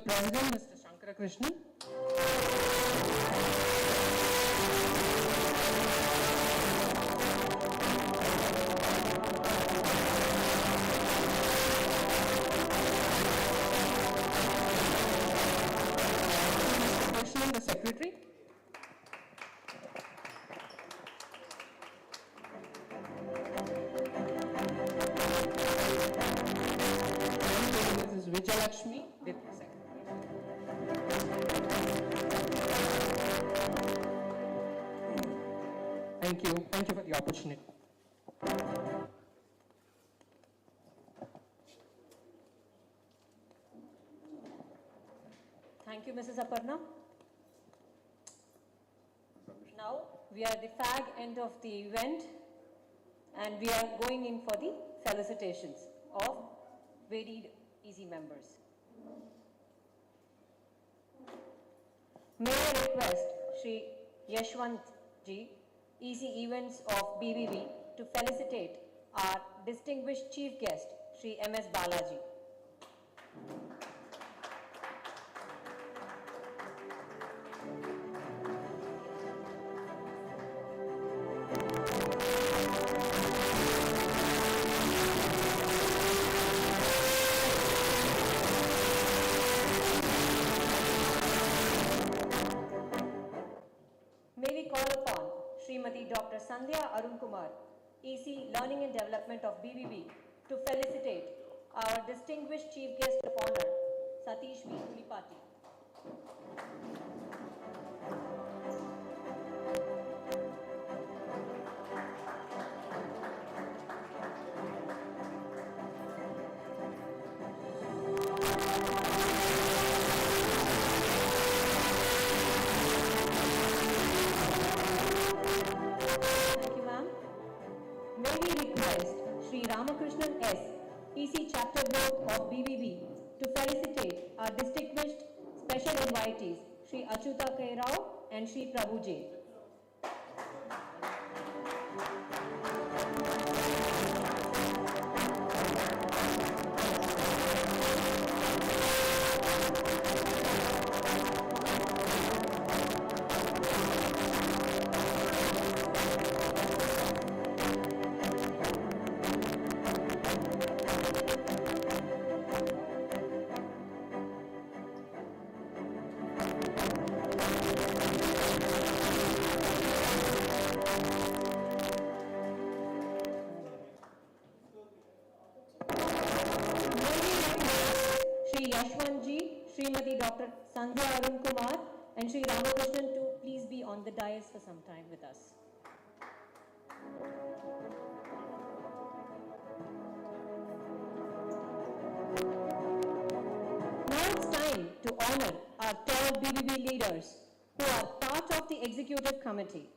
President, Mr. Shankara Krishnan. Mr. Krishnan, the Secretary. Mrs. Vijayalakshmi, Deputy Secretary. Thank you for the opportunity. Thank you, Mrs. Aparna. Now, we are at the fag end of the event and we are going in for the felicitations of varied easy members. May I request Shri Yashwant Ji, Easy Events of BBB, to felicitate our distinguished chief guest, Shri M.S. Balaji. May we call upon Srimati Dr. Sandhya Arun Kumar, EC Learning and Development of BBB, to felicitate our distinguished chief guest of honor, Satish V. Pulipati. Thank you, ma'am. May we request Sri Ramakrishnan S., EC Chapter Board of BBB, to felicitate our distinguished special invitees, Sri Achyuta K. Rao and Sri Prabhu J. Srimati Dr. Sandhya Arun Kumar and Sri Ramakrishnan to please be on the dais for some time with us. Now it's time to honor our tall BBB leaders who are part of the executive committee.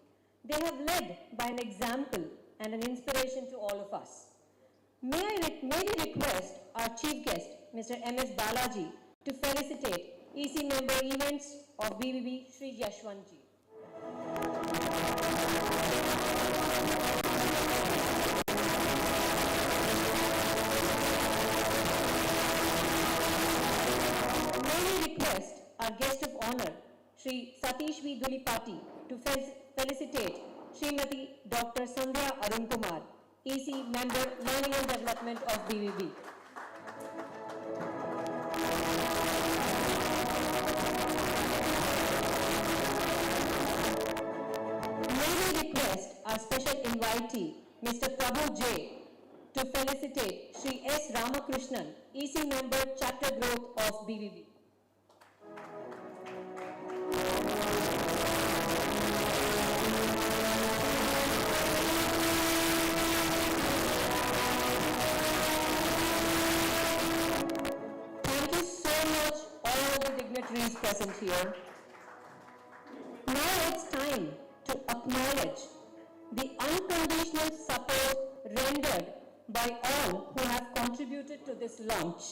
They have led by an example and an inspiration to all of us. May we request our chief guest, Mr. M.S. Balaji, to felicitate EC member events of BBB Shri Yashwantji. May we request our guest of honor, Shri Satish V. Dulipati, to felicitate Srimati Dr. Sandhya Arun Kumar, EC member Learning and Development of BBB. May we request our special invitee, Mr. Prabhu J, to felicitate Shri S. Ramakrishnan, EC member Chapter Growth of BBB. Thank you so much, all the dignitaries present here. Now it's time to acknowledge the unconditional support rendered by all who have contributed to this launch.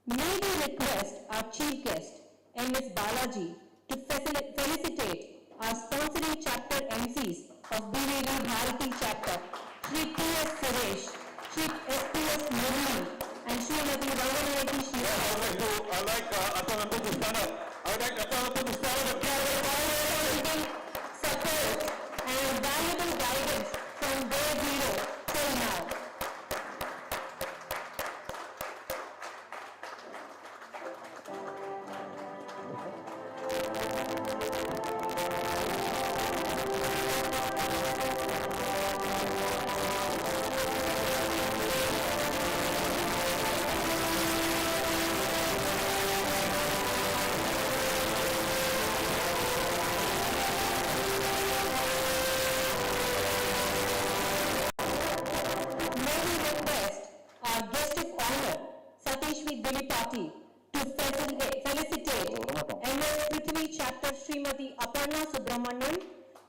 May we request our chief guest, M.S. Balaji, to felicitate our sponsoring chapter MCs of BBB Bharati chapter, Shri P.S. Suresh, Shri S.P.S. Murli, and Srimati Ramanayati Shiva. I'd like Artha members to stand up. I would like Artha members to stand up. Support and valuable guidance from day zero till now.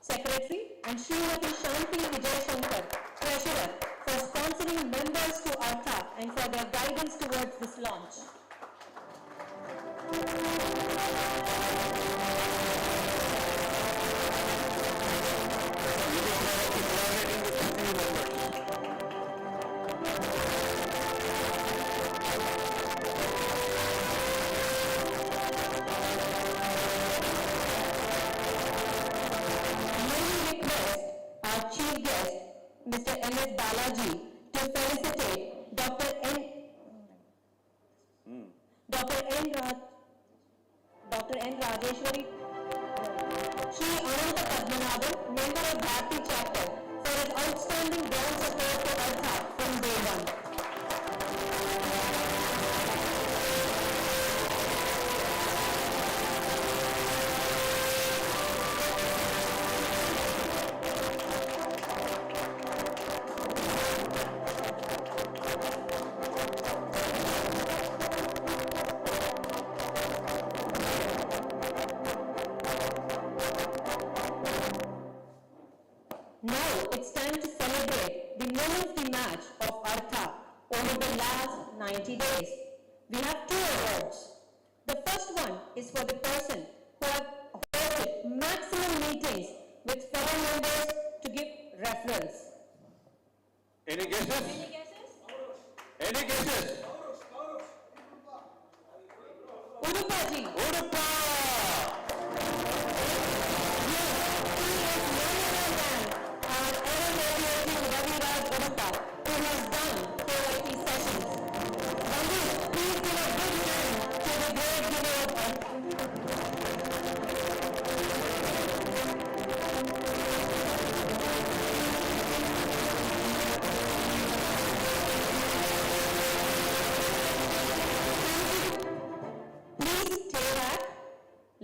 Secretary, and Srimati Shanti Vijayashankar, Treasurer, for sponsoring members to Artha and for their guidance towards this launch. Mr. M.S. Balaji to felicitate Dr. N. Rajeshwari, Shri Ananta Padmanabhan, member of Bharati chapter, for his outstanding ground support for Artha from day one. Now it's time to celebrate the men of the match of Artha over the last 90 days. We have 2 awards. The first one is for the person who have hosted maximum meetings with fellow members to give referrals. Any guesses? Any guesses? Udupaji. Udupa!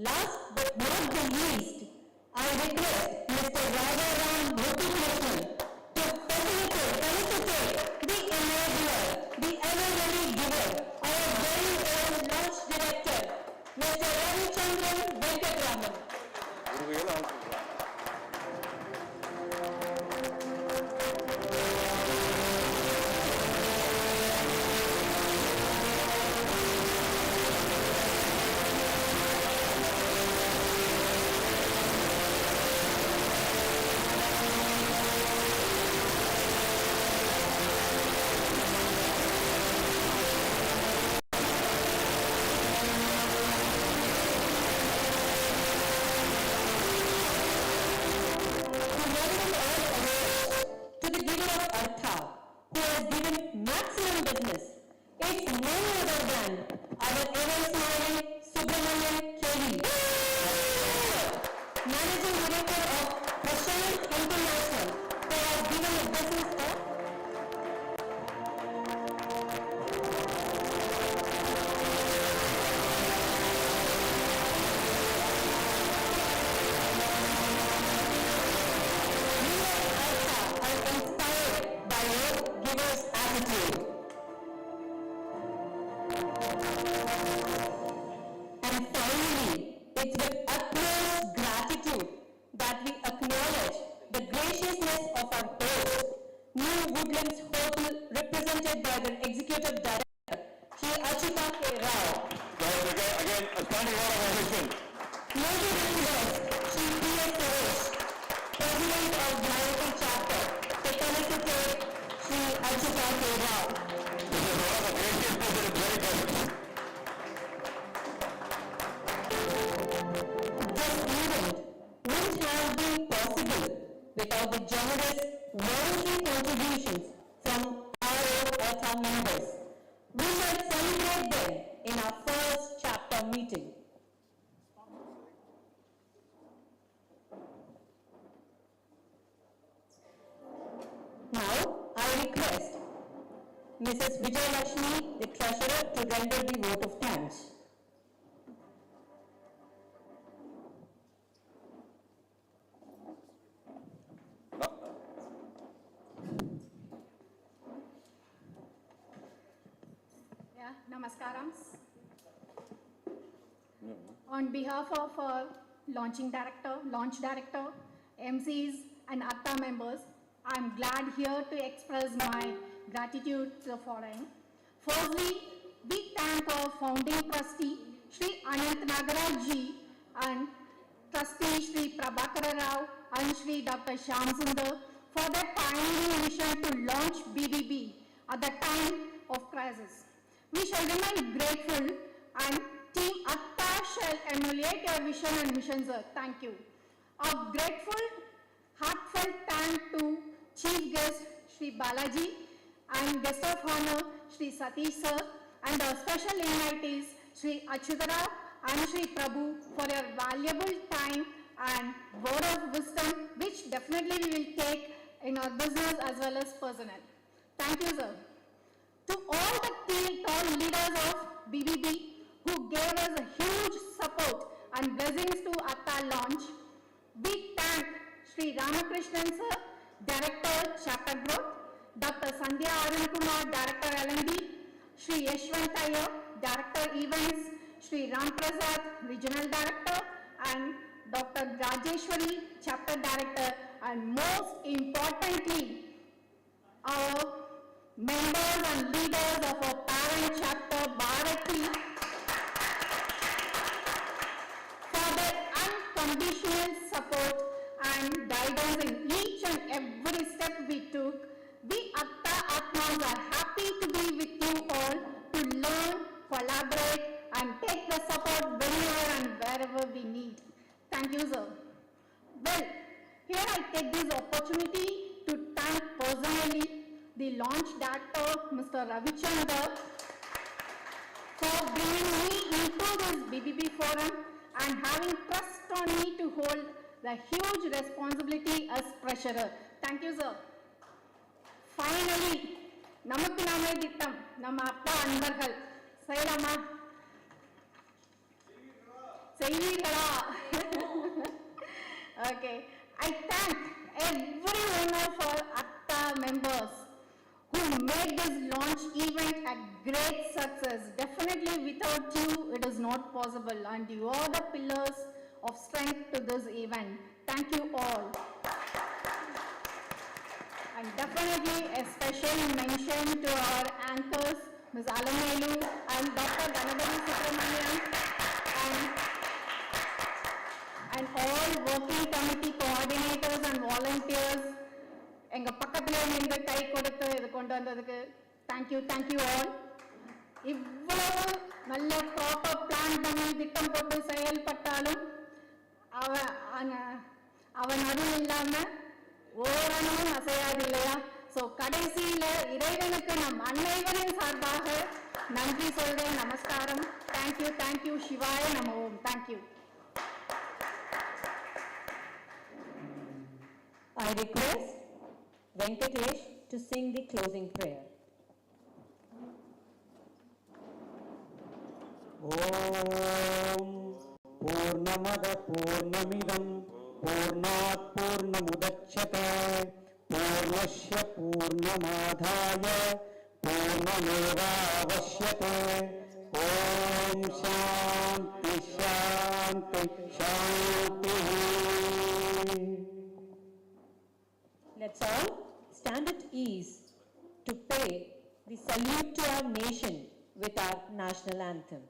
Last but not the least, I request Mr. Rajaram Muthukrishnan to felicitate the enabler, the ever-ready giver, our very own launch director, Mr. Ravichandran Venkatraman. Managing Director of Trustee International, who has given a business of by your giver's attitude. And finally, it's with utmost gratitude that we acknowledge the graciousness of our host, New Woodlands Hotel, represented by the Executive Director, Shri Artha K. Rao. Again, a standing order of attention. Major members, Shri P.S. Suresh, President of Bharati Chapter, to felicitate Shri Artha K. Rao. This is one of the greatest people in very good. This event wouldn't have been possible without the generous voluntary contributions from our Artha members. We shall celebrate them in our first chapter meeting. Now, I request Mrs. Vijayalakshmi, the Treasurer, to render the vote of thanks. Yeah, namaskarams. On behalf of launch director, MCs and Artha members, I'm glad here to express my gratitude to the following. Firstly, we thank our founding trustee, Shri Anant Nagaraj ji, and trustee Shri Prabhakara Rao and Shri Dr. Shyam Sundar for their pioneering mission to launch BBB at the time of crisis. We shall remain grateful and Team Artha shall emulate your vision and mission, sir. Thank you. A grateful, heartfelt thank to Chief Guest Shri Balaji and Guest of Honor Shri Satish sir and our special invitees Shri Achyutara and Shri Prabhu for your valuable time and word of wisdom which definitely we will take in our business as well as personal. Thank you, sir. To all the tall leaders of BBB who gave us a huge support and blessings to Artha launch, we thank Shri Ramakrishnan sir, Director Chapter Growth, Dr. Sandhya Arun Kumar, Director L&D, Shri Yashwant Iyer, Director Events, Shri Ram Prasad, Regional Director, and Dr. Rajeshwari, Chapter Director, and most importantly, our members and leaders of our parent chapter, Bharati, for their unconditional support and guidance in each and every step we took. We Artha Atmas are happy to be with you all to learn, collaborate, and take the support whenever and wherever we need. Thank you, sir. Well, here I take this opportunity to thank personally the launch director, Mr. Ravichandra, for bringing me into this BBB forum and having trust on me to hold the huge responsibility as treasurer. Thank you, sir. Finally, namakku name dittam, namma appa anbargal, seilama, seivigala. Okay, I thank every one of our Artha members who made this launch event a great success. Definitely without you, it is not possible, and you are the pillars of strength to this event. Thank you all. And definitely a special mention to our anchors, Ms. Alamelu and Dr. Ganabari Subramanian, and all working committee coordinators and volunteers. எங்க பக்கத்துல நின்று கை கொடுத்து இது கொண்டு வந்ததுக்கு thank you all. இவ்வளவு நல்ல proper plan பண்ணி திட்டம் போட்டு செயல்பட்டாலும் அவன் அருள் இல்லாம ஓரளவும் அசையாது இல்லையா? ஸோ கடைசியில இறைவனுக்கு நம் அனைவரின் சார்பாக நன்றி சொல்றேன். நமஸ்காரம். தேங்க்யூ சிவாய நம ஓம். Thank you. I request Venkatesh to sing the closing prayer. Om Purnamada Purnamidam Purnat Purnamudachyate Purnasya Purnamadhaya Purnamevavashyate. Om Shanti Shanti Shanti. Let's all stand at ease to pay the salute to our nation with our national anthem.